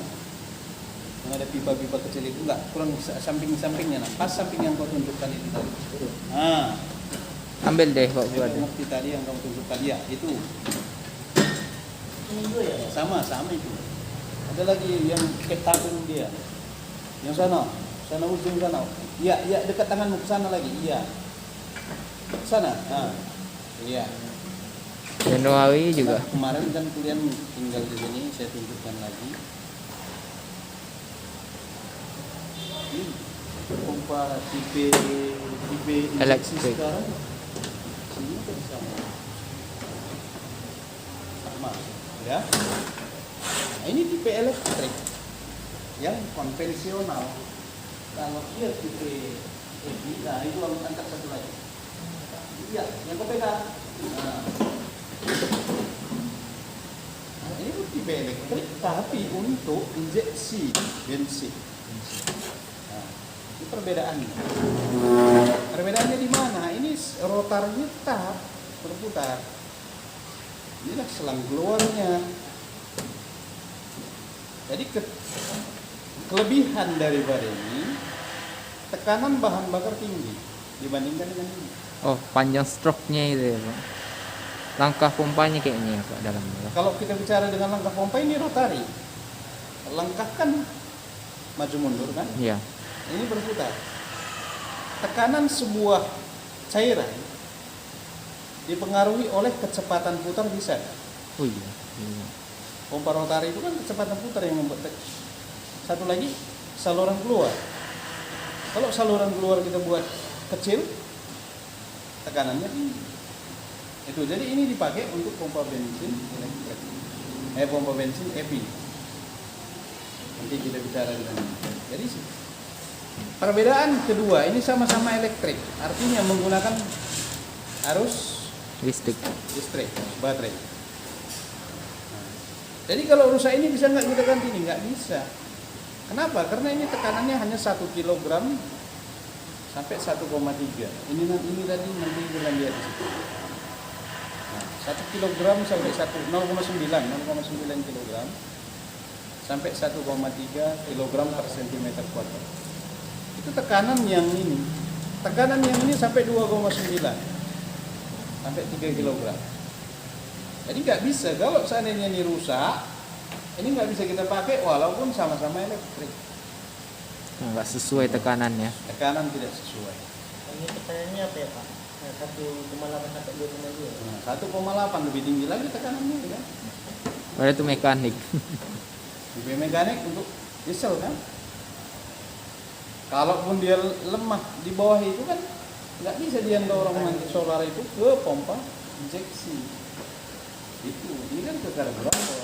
yang ada pipa-pipa kecil itu enggak, kurang samping-sampingnya, nah pas samping yang kau tunjukkan itu tadi. Nah, Ambil deh kok yang gua kau ada. ngerti tadi yang kamu tunjukkan ya itu Ini dua ya. sama itu. Ada lagi yang ketabung dia. Yang sana ujung sana. Iya, dekat tanganmu ke sana lagi. Iya. Sana. Nah. Iya. Januari juga. Nah, kemarin kan kalian tinggal di sini, saya tunjukkan lagi. Ini pompa tipe injeksi Elektrik. sekarang. Sini kan sama. Sama, ya. Nah, ini tipe elektrik yang konvensional. Kalau dia tipe EV, nah itu angkat satu lagi. Iya, yang kau pegang. Nah, ini tipe elektrik tapi untuk injeksi bensin. Nah, ini perbedaannya. Perbedaannya di mana? Ini rotarnya tetap berputar. Inilah selang keluarnya. Jadi kelebihan daripada ini, tekanan bahan bakar tinggi dibandingkan dengan ini. Oh, panjang stroke-nya itu ya, Pak. Langkah pompanya kayaknya ya, Pak, dalamnya. Kalau kita bicara dengan langkah pompa ini rotari. Langkah kan maju mundur kan? Iya. Ini berputar. Tekanan sebuah cairan dipengaruhi oleh kecepatan putar bisa. Oh iya. Iya. Pompa rotari itu kan kecepatan putar yang membuat satu lagi saluran keluar. Kalau saluran keluar kita buat kecil, tekanannya tinggi. Itu jadi ini dipakai untuk pompa bensin elektrik. Pompa bensin EV. Nanti kita bicara dengan ini. Jadi perbedaan kedua ini sama-sama elektrik, artinya menggunakan arus Listrik. baterai. Jadi kalau rusak ini bisa nggak kita ganti ini? Nggak bisa. Kenapa? Karena ini tekanannya hanya 1 kg sampai 1,3. Ini tadi nanti kita lihat di situ. Nah, 1 kg sampai 0,9 kg sampai 1,3 kg per cm². Itu tekanan yang ini. Tekanan yang ini sampai 2,9 sampai 3 kg. Jadi nggak bisa kalau seandainya ini rusak, ini nggak bisa kita pakai walaupun sama-sama elektrik. Enggak sesuai tekanannya. Tekanan tidak sesuai. Ini tekanannya apa ya Pak? 1,8 sampai 2,2. Nah, 1,8 lebih tinggi lagi tekanannya kan. Padahal itu mekanik. Lebih mekanik untuk diesel kan. Kalaupun dia lemah di bawah itu kan nggak bisa dia dorong nanti solar itu ke pompa injeksi. Itu ini kan ke karburator.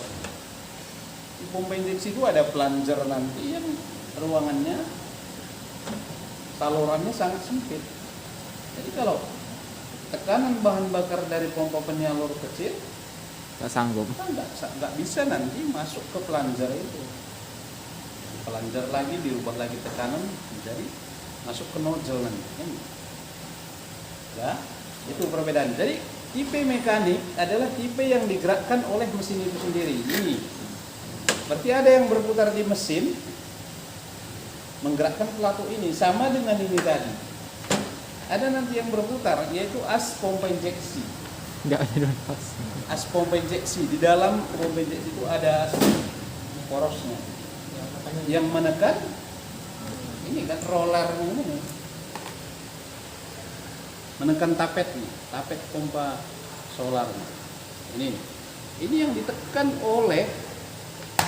Di pompa injeksi itu ada plunger nanti yang ruangannya salurannya sangat sempit. Jadi kalau tekanan bahan bakar dari pompa penyalur kecil Enggak sanggup. kan nggak bisa nanti masuk ke plunger itu. Plunger lagi dirubah lagi tekanan jadi masuk ke nozzle nanti. Kan? Ya, itu perbedaan. Jadi tipe mekanik adalah tipe yang digerakkan oleh mesin itu sendiri. Ini berarti ada yang berputar di mesin menggerakkan pelaku ini sama dengan ini tadi. Ada nanti yang berputar yaitu as pompa injeksi. Enggak ada dua pas. As pompa injeksi di dalam pompa injeksi itu ada as porosnya yang menekan ini kan roller ini menekan tapet pompa solar ini yang ditekan oleh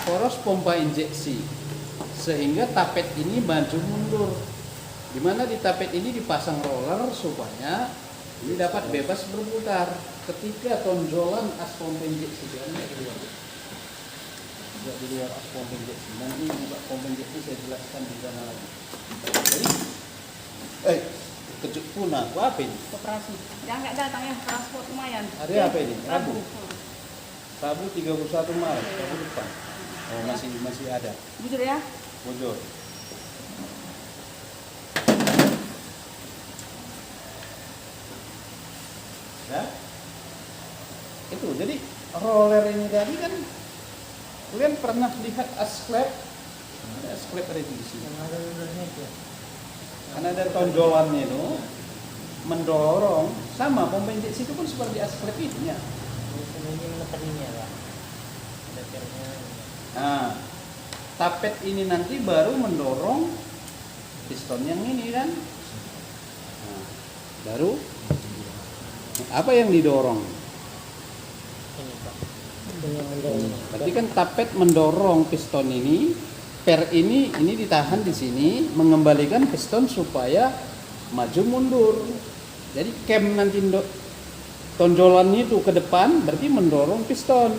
poros pompa injeksi sehingga tapet ini maju mundur, di mana di tapet ini dipasang roller supaya ini dapat bebas berputar ketika tonjolan as pompa injeksi keluar. Juga di luar pompa injeksi. Nanti buka pompa injeksi saya jelaskan di sana lagi. Jadi, kejut punah. Apa ini? Koperasi. Yang nggak datang ya, transport lumayan. Hari apa ini? Rabu. Rabu 31 Maret. Rabu depan. Oh, masih ada. Jujur ya. Bojor. Ya. Itu jadi roller ini tadi kan kalian pernah lihat asklep? Ada asklep ada di sini. Yang ada lulurnya itu ya. Karena ada tonjolannya itu mendorong sama pompa injeksi itu pun seperti asklep itu ya. Ini menekan ini ya Pak. Ada pernya. Nah, tapet ini nanti baru mendorong piston yang ini kan. Nah, baru apa yang didorong? Ini Pak. Ini yang mendorong ini. Berarti kan tapet mendorong piston ini, per ini ditahan di sini, mengembalikan piston supaya maju mundur. Jadi cam nanti tonjolannya itu ke depan, berarti mendorong piston.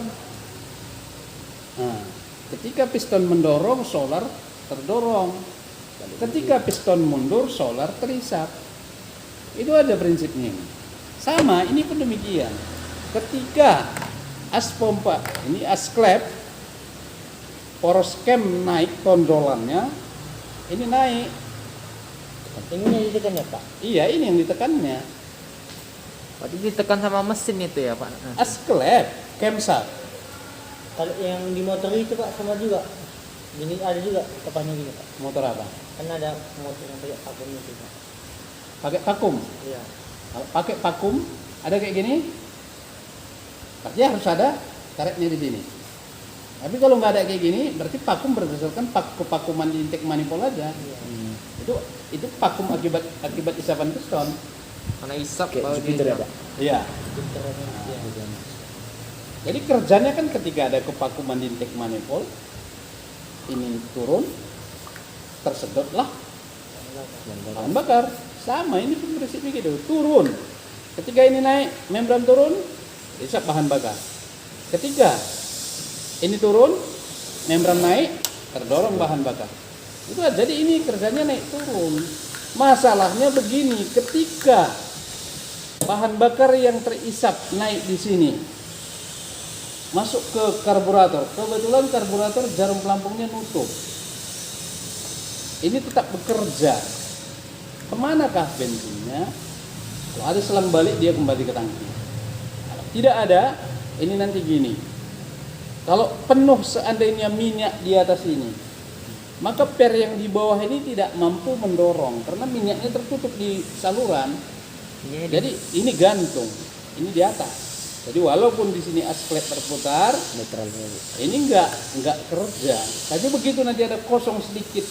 Nah, ketika piston mendorong, solar terdorong. Ketika piston mundur, solar terisap. Itu ada prinsipnya. Sama, ini pun demikian. Ketika as pompa, ini as klep, poros cam naik tonjolannya, ini naik. Ini yang ditekan ya Pak. Iya, ini yang ditekannya. Berarti ditekan sama mesin itu ya Pak? As klep, camshaft. Kalau yang di motor itu Pak sama juga. Ini ada juga tepahnya gini Pak. Motor apa? Kan ada motor yang pakai vakum itu Pak. Pakai vakum. Iya. Kalau pakai vakum, ada kayak gini. Berarti harus ada karetnya di sini. Tapi kalau nggak ada kayak gini, berarti vakum berdasarkan kevakuman di intake manifold aja. Itu vakum akibat isapan piston. Karena isap Kayak kalau segitu dia ada. Iya. Filternya iya. Jadi kerjanya kan ketika ada kevakuman di intake manifold, ini turun, tersedotlah bahan bakar. Sama, ini pun prinsipnya gitu, turun. Ketika ini naik, membran turun, isap bahan bakar. Ketika ini turun, membran naik, terdorong bahan bakar. Itu aja. Jadi ini kerjanya naik turun. Masalahnya begini, ketika bahan bakar yang terisap naik di sini, masuk ke karburator. Kebetulan karburator jarum pelampungnya nutup. Ini tetap bekerja. Kemanakah bensinnya? Kalau ada selang balik, dia kembali ke tangki. Kalau tidak ada, ini nanti gini. Kalau penuh seandainya minyak di atas ini, maka per yang di bawah ini tidak mampu mendorong karena minyaknya tertutup di saluran. Jadi ini gantung, ini di atas. Jadi walaupun di sini asklep berputar, Netralnya. ini enggak kerja. Tapi begitu nanti ada kosong sedikit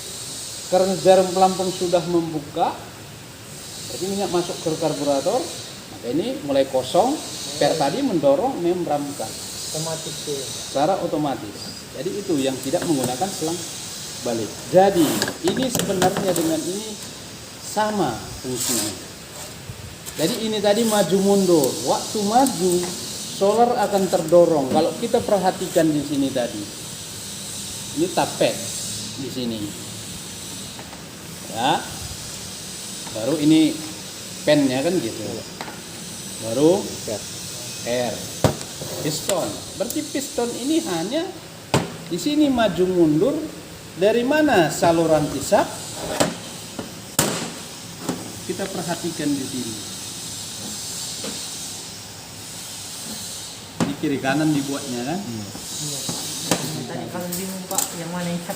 karena jarum pelampung sudah membuka, berarti minyak masuk ke karburator, maka ini mulai kosong, per tadi mendorong membran buka Otomatis tuh. secara otomatis. Jadi itu yang tidak menggunakan selang balik. Jadi ini sebenarnya dengan ini sama fungsinya. Jadi ini tadi maju mundur. Waktu maju, solar akan terdorong. Kalau kita perhatikan di sini tadi, ini tapet di sini, ya. Baru ini pennya kan gitu. Baru R, piston. Berarti piston ini hanya di sini maju mundur. Dari mana saluran isap? Kita perhatikan di sini. Di kiri kanan dibuatnya kan? Tadi kalau bingung Pak, yang mana yang cat?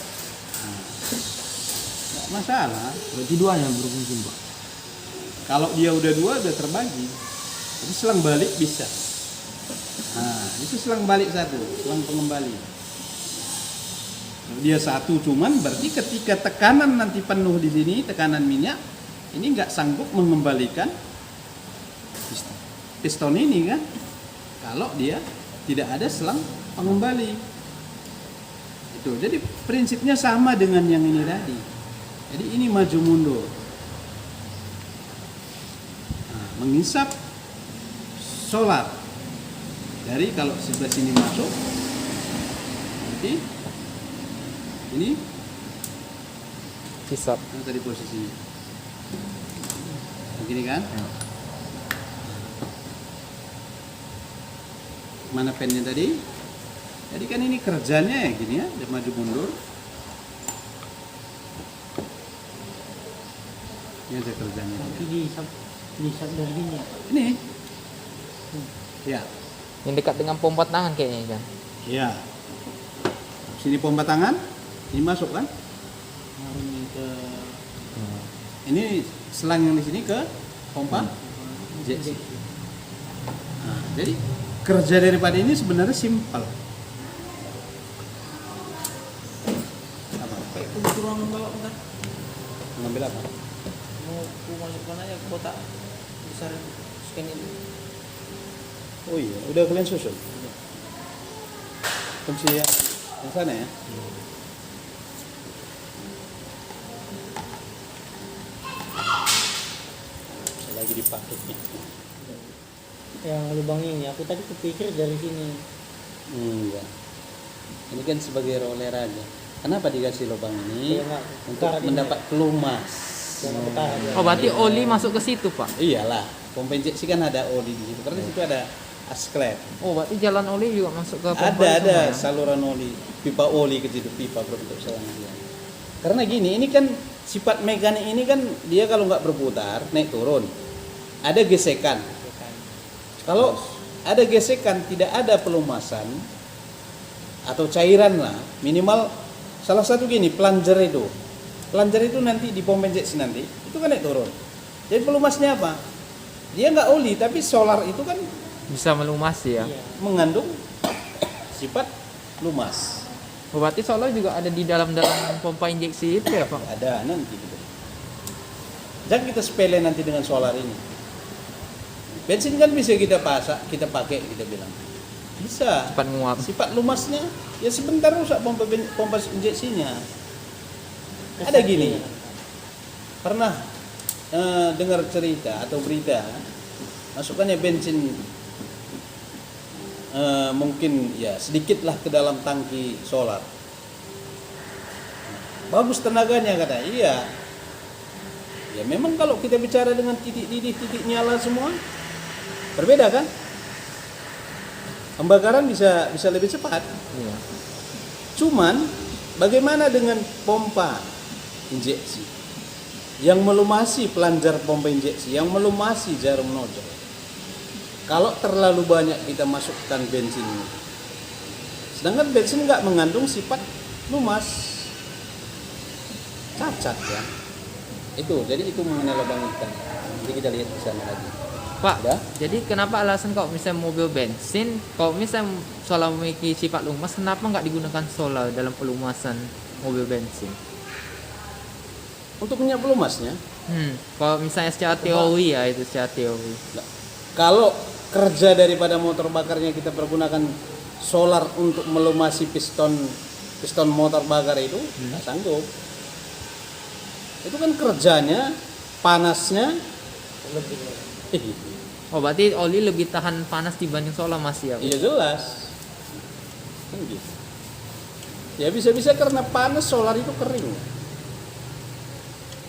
Nggak masalah. Berarti duanya berfungsi Pak. Kalau dia udah dua udah terbagi. Jadi selang balik bisa. Nah, itu selang balik satu, selang pengembali. Kalau dia satu cuman berarti ketika tekanan nanti penuh di sini, tekanan minyak, ini nggak sanggup mengembalikan piston ini kan? Kalau dia tidak ada selang pengembali. Itu. Jadi prinsipnya sama dengan yang ini tadi. Jadi ini maju mundur. Nah, mengisap solar. Dari kalau sebelah sini masuk, nanti Ini Hisap. yang tadi posisinya. Begini kan? Ya. Mana pennya tadi? Jadi kan ini kerjanya ya gini ya, dia maju mundur. Ini aja kerjanya. Tapi di sub dari sini. Ini. Ya. Yang dekat dengan pompa tangan kayaknya kan. Ya. Sini pompa tangan, ini masuk kan? Nah, ini ke Ini selang yang di sini ke pompa injeksi. Nah, jadi kerja daripada ini sebenarnya simpel. Apa? Kayak ruangan bawa bentar. Mengambil apa? Mau aku masukkan aja ke kotak besar scan itu. Oh iya, udah kalian susun. Kunci yang sana ya. Lagi dipakai. yang lubang ini. Aku tadi kepikir dari sini. Enggak. Ini kan sebagai roller aja. Kenapa dikasih lubang ini? Kayak nggak Untuk karat ini. mendapat pelumas. Yang berkarat ya. Oh berarti oli masuk ke situ pak? Iyalah, pompa injeksi kan ada oli di situ. Karena di situ ada asklep. Oh berarti jalan oli juga masuk ke pompa Ada semua ya? saluran oli, pipa oli ke situ, pipa berbentuk selang dia. Karena gini, ini kan sifat mekanik ini kan dia kalau nggak berputar naik turun, ada gesekan. Kalau ada gesekan tidak ada pelumasan atau cairan lah, minimal salah satu gini plunger itu nanti di pompa injeksi nanti itu kan naik turun. Jadi pelumasnya apa? Dia nggak oli tapi solar itu kan Bisa melumasi ya? Iya. mengandung sifat lumas. Oh, berarti solar juga ada di dalam pompa injeksi itu ya pak? Ada nanti gitu. Jangan kita sepele nanti dengan solar ini. Bensin kan bisa kita pakai kita bilang. Bisa. Cepat nguap. Sifat lumasnya ya sebentar rusak pompa injeksinya. Ada gini. Pernah dengar cerita atau berita masukkannya bensin mungkin ya sedikitlah ke dalam tangki solar. Bagus tenaganya kata. Iya. Ya memang kalau kita bicara dengan titik didih, titik nyala semua berbeda kan? Pembakaran bisa lebih cepat. Iya. Cuman bagaimana dengan pompa injeksi yang melumasi plunger pompa injeksi, yang melumasi jarum nozzle? Kalau terlalu banyak kita masukkan bensin, sedangkan bensin nggak mengandung sifat lumas, cacat ya. Itu, jadi itu mengenai lubang ikan. Jadi kita lihat di sana lagi. Pak, Udah? jadi kenapa alasan kalau misalnya mobil bensin, kalau misalnya solar memiliki sifat lumas, kenapa nggak digunakan solar dalam pelumasan mobil bensin? Untuk minyak pelumasnya, Kalau misalnya secara teori ya itu secara teori. nah, kalau kerja daripada motor bakarnya kita pergunakan solar untuk melumasi piston motor bakar itu, nggak sanggup. Itu kan kerjanya, panasnya Lebih. Oh berarti oli lebih tahan panas dibanding solar masih ya? Pak? iya jelas. Kan gitu. Ya bisa-bisa karena panas solar itu kering.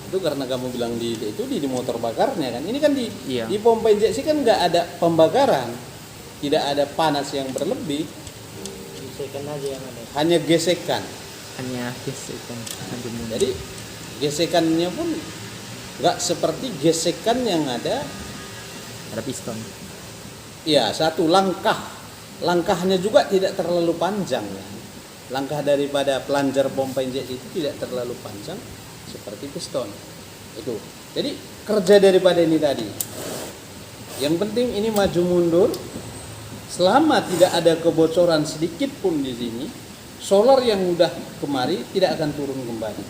Itu karena kamu bilang di motor bakarnya kan. Ini kan Iya. di pompa injeksi kan nggak ada pembakaran, tidak ada panas yang berlebih, Gesekan aja yang ada. hanya gesekan. Hanya gesekan. Jadi gesekannya pun nggak seperti gesekan yang ada. Ada piston. Ya satu langkahnya juga tidak terlalu panjang ya. Langkah daripada plunger pompa injeksi itu tidak terlalu panjang seperti piston itu. Jadi kerja daripada ini tadi, yang penting ini maju mundur selama tidak ada kebocoran sedikit pun di sini. Solar yang udah kemari tidak akan turun kembali.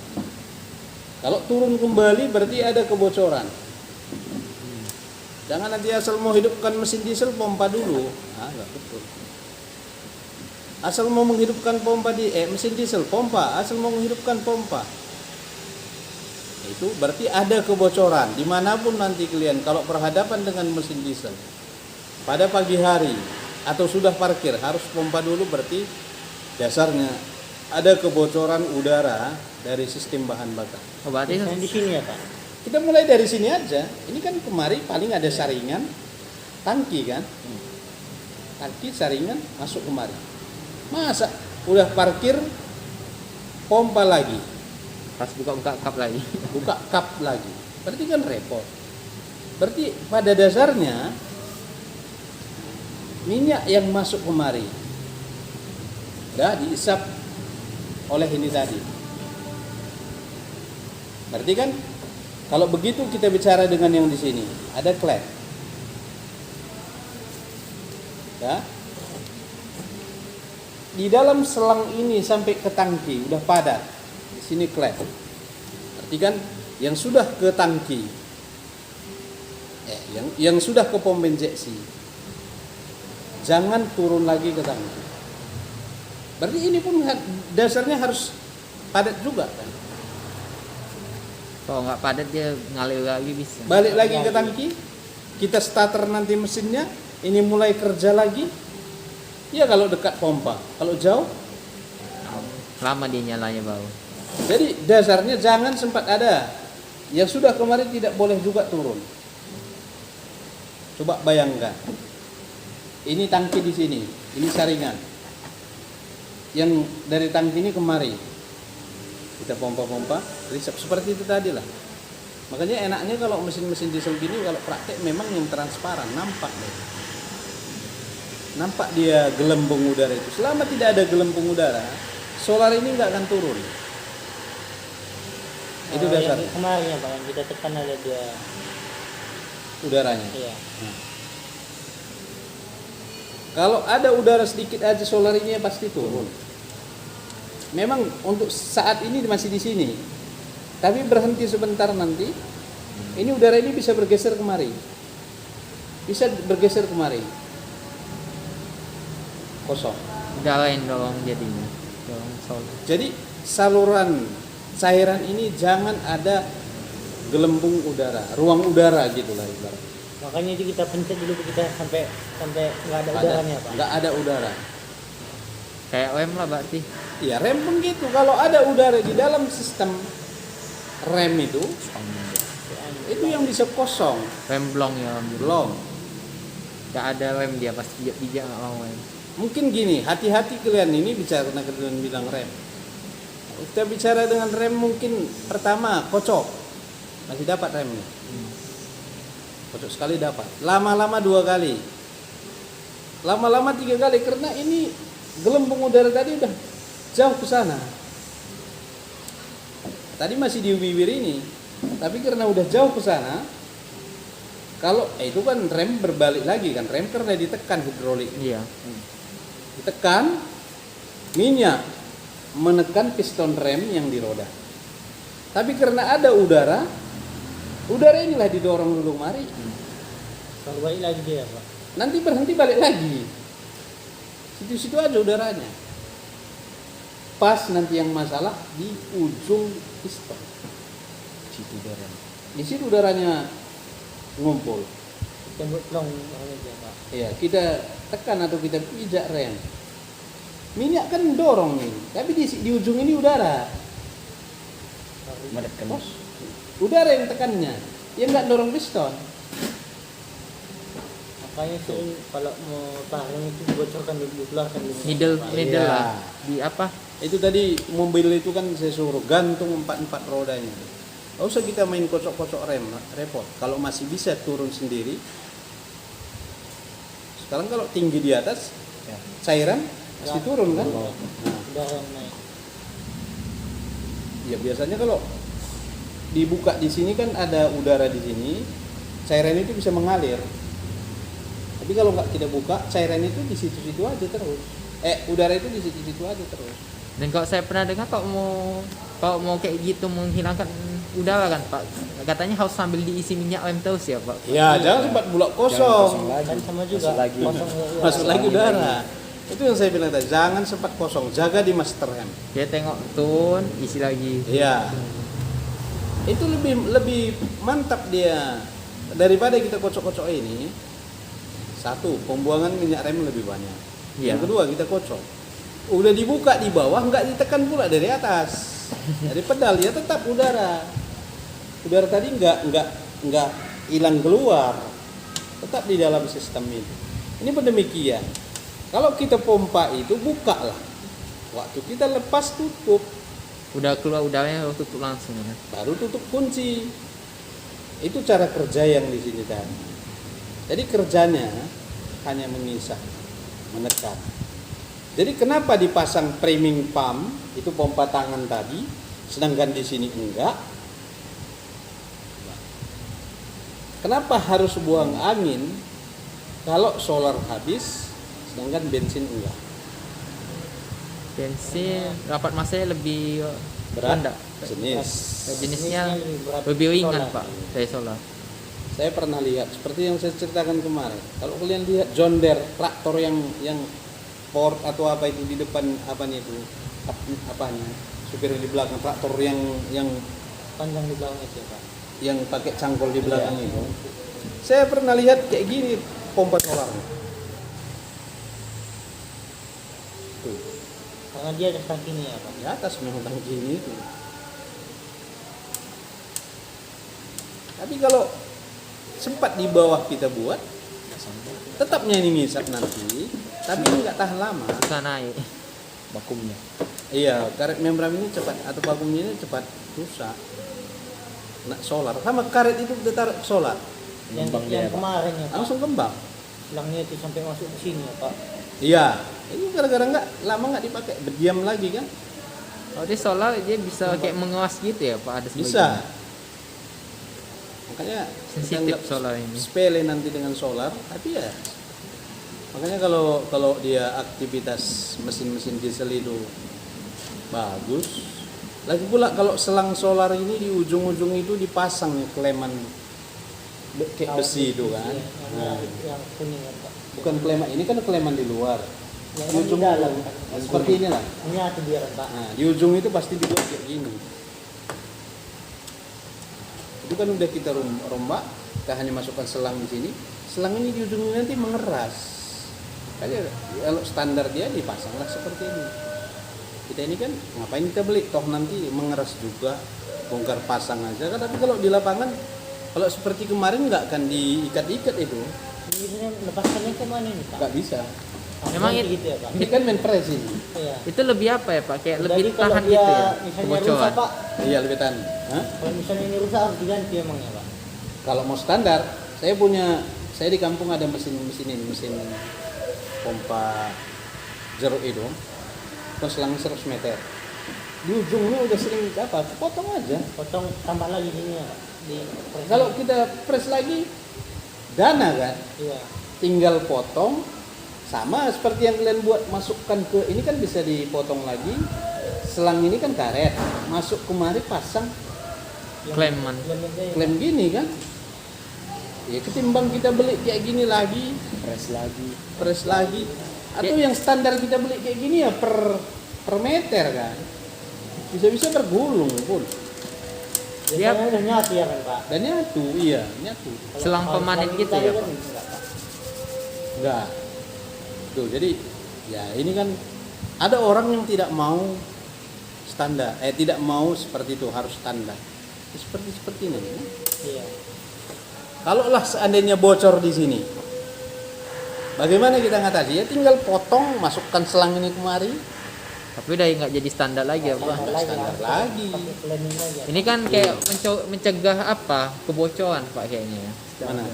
Kalau turun kembali berarti ada kebocoran. Jangan nanti asal mau hidupkan mesin diesel pompa dulu. Nggak betul. Asal mau menghidupkan mesin diesel pompa, asal mau menghidupkan pompa. Itu berarti ada kebocoran dimanapun nanti kalian kalau berhadapan dengan mesin diesel pada pagi hari atau sudah parkir harus pompa dulu, berarti dasarnya ada kebocoran udara dari sistem bahan bakar. Oh, berarti Misalnya di sini ya Pak. Kita mulai dari sini aja. Ini kan kemari paling ada saringan, tangki kan. Tangki, saringan, masuk kemari. Masa udah parkir, pompa lagi, pas buka-buka kap lagi. buka kap lagi. Berarti kan repot. Berarti pada dasarnya minyak yang masuk kemari udah diisap oleh ini tadi. Berarti kan kalau begitu kita bicara dengan yang di sini, ada klep. Ya. Di dalam selang ini sampai ke tangki udah padat. Di sini klep. Berarti kan yang sudah ke tangki, yang sudah ke pom injeksi, jangan turun lagi ke tangki. Berarti ini pun dasarnya harus padat juga kan. Kalau nggak padat dia ngalir lagi bisa. Balik lagi ke tangki, kita starter nanti mesinnya, ini mulai kerja lagi. Ya kalau dekat pompa, kalau jauh. Lama dia nyalanya bau. Jadi dasarnya jangan sempat ada. Yang sudah kemarin tidak boleh juga turun. Coba bayangkan. Ini tangki di sini, ini saringan. Yang dari tangki ini kemari. Kita pompa-pompa, risap seperti itu tadi lah. Makanya enaknya kalau mesin-mesin diesel gini kalau praktek memang yang transparan, nampak deh. Nampak dia gelembung udara itu. Selama tidak ada gelembung udara, solar ini nggak akan turun. Itu dasar Yang kemarin ya Pak, yang kita tekan ada dia. udaranya. Iya. Kalau ada udara sedikit aja solar ini pasti turun. Memang untuk saat ini masih di sini. Tapi berhenti sebentar nanti, ini udara ini bisa bergeser kemari. Bisa bergeser kemari. Kosong. Udah lain dong jadinya. Dong solar. Jadi saluran cairan ini jangan ada gelembung udara, ruang udara gitulah ibarat. Makanya itu kita pencet dulu kita sampai nggak ada udaranya Pak. Nggak ada udara. Kayak rem lah berarti. Iya, rem pun gitu. Kalau ada udara di dalam sistem rem itu yang bisa kosong. Rem blong ya. Belum. Nggak ada rem dia pas pijak nggak mau rem. Mungkin gini, hati-hati kalian ini bicara karena kalian bilang rem. Kita bicara dengan rem mungkin pertama kocok. Masih dapat remnya. Kocok sekali dapat. Lama-lama 2 kali. Lama-lama 3 kali karena ini gelembung udara tadi udah jauh ke sana. Tadi masih di bibir ini, tapi karena udah jauh ke sana, kalau itu kan rem berbalik lagi kan, rem karena ditekan hidrolik. Iya. Ditekan, minyak menekan piston rem yang di roda. Tapi karena ada udara inilah didorong dulu mari. Kalau balik lagi dia Pak. Nanti berhenti balik lagi. Situ-situ aja udaranya. Pas nanti yang masalah di ujung piston. Situ udara. Di situ udaranya ngumpul. Tembok long aja Pak. Iya, kita tekan atau kita pijak rem. Minyak kan dorong nih, tapi di ujung ini udara. Menekan. Udara yang tekannya, yang nggak dorong piston. Makanya sering kalau mau tahan itu dibocorkan dulu keluarkan dulu. Middle Iya. lah. Di apa? Itu tadi mobil itu kan saya suruh gantung 4 rodanya. Nggak usah kita main kocok-kocok rem, repot. Kalau masih bisa turun sendiri. Sekarang kalau tinggi di atas, cairan pasti turun kan? Nah, Udah yang naik. ya biasanya kalau dibuka di sini kan ada udara di sini, cairan itu bisa mengalir. Tapi kalau nggak kita buka, cairan itu di situ-situ aja terus. Udara itu di situ-situ aja terus. Dan kalau saya pernah dengar kalau mau kayak gitu menghilangkan udara kan Pak, katanya harus sambil diisi minyak rem terus ya Pak. Ya, jangan sempat bulak kosong. Kan sama juga. Masuk lagi. Masuk lagi udara. Itu yang saya bilang tadi, jangan sempat kosong, jaga di master rem. Dia tengok turun, isi lagi. Iya. Itu lebih mantap dia daripada kita kocok-kocok ini. Satu, pembuangan minyak rem lebih banyak. Iya. Yang kedua, kita kocok. Udah dibuka di bawah, nggak ditekan pula dari atas. Dari pedal ya tetap udara. Udara tadi nggak hilang keluar. Tetap di dalam sistem itu. Ini pun demikian. Kalau kita pompa itu buka lah. Waktu kita lepas tutup, Udah keluar udaranya tutup langsung ya. baru tutup kunci. Itu cara kerja yang di sini tadi. Jadi kerjanya hanya mengisap, menekan. Jadi kenapa dipasang priming pump itu pompa tangan tadi, sedangkan di sini enggak? Kenapa harus buang angin kalau solar habis, sedangkan bensin enggak? Bensin rapat masanya lebih Berat, rendah. jenis. Jenisnya berat lebih ringan solar. Pak dari solar. Saya pernah lihat seperti yang saya ceritakan kemarin. Kalau kalian lihat John Deere traktor yang Ford atau apa itu di depan apa nih itu apanya supir di belakang traktor yang Panjang di belakang itu ya Pak. yang pakai cangkol di belakang itu. Saya pernah lihat kayak gini pompa solar. Tuh, Karena dia ada tangkinya ya Pak. di atas memang tangki ini itu. Tapi kalau sempat di bawah kita buat, tetapnya ini ngisap nanti, tapi ini nggak tahan lama. Susah naik. Vakumnya. Iya, karet membran ini cepat atau vakumnya ini cepat rusak. Nah, solar sama karet itu kita taruh solar, Ngembang dia, yang Pak. kemarin ya Pak. langsung kembang. Selangnya itu sampai masuk ke sini ya Pak. Iya, ini gara-gara nggak dipakai, berdiam lagi kan? Oh, dia solar dia bisa kayak menguas gitu ya Pak, ada Bisa. sebagian. Makanya kita Sensitif anggap solar ini. sepele nanti dengan solar, tapi ya makanya kalau dia aktivitas mesin-mesin diesel itu bagus. Lagi pula kalau selang solar ini di ujung-ujung itu dipasang kleman kayak besi itu kan. Iya, Nah, yang kuning ya Pak. bukan kleman, ini kan kleman di luar. Yang Di ujung di dalam itu, kan. seperti inilah. Ini ada dia kan Pak. Nah, di ujung itu pasti dibuat kayak gini. Itu kan udah kita rombak, kita hanya masukkan selang di sini. Selang ini di ujungnya nanti mengeras. Kayak kalau standar dia dipasanglah seperti ini. Kita ini kan ngapain kita beli? Toh nanti mengeras juga, bongkar pasang aja kan. Tapi kalau di lapangan, kalau seperti kemarin nggak akan diikat-ikat itu, Ini lepaskannya ke mana nih Pak? nggak bisa. Memang Ganti gitu ya Pak. Ini kan main press ini. Iya. Itu lebih apa ya Pak? Kayak Jadi lebih kalau tahan dia gitu ya. misalnya Kebocoran. rusak Pak. Iya lebih tahan. Hah? Kalau misalnya ini rusak harus diganti emangnya Pak. Kalau mau standar, saya di kampung ada mesin ini, mesin pompa jeruk itu, terus selang 100 meter. Di ujungnya udah sering apa? Potong aja. Potong tambah lagi sini ya Pak. Di Kalau kita press lagi, dana kan, iya. tinggal potong. Sama seperti yang kalian buat, masukkan ke ini kan bisa dipotong lagi. Selang ini kan karet, masuk kemari pasang Kleman. klem gini kan. Ya ketimbang kita beli kayak gini lagi, press lagi, atau yang standar kita beli kayak gini ya per meter kan, bisa bergulung pun. Biasanya udah nyatu ya kan Pak. Dan nyatu, iya nyatu. Selang Kalau pemanen selang gitu kita ya, kan Pak? enggak, Pak. Enggak. Tuh jadi ya ini kan ada orang yang tidak mau standar, tidak mau seperti itu, harus standar. Ya, seperti ini. Iya. Kalaulah seandainya bocor di sini, bagaimana kita ngatasi? Ya tinggal potong, masukkan selang ini kemari. Tapi udah nggak jadi standar lagi ya Pak. Standar lagi. Pakai planning lagi ya. Ini kan kayak mencegah apa? Kebocoran Pak kayaknya ya. Mana?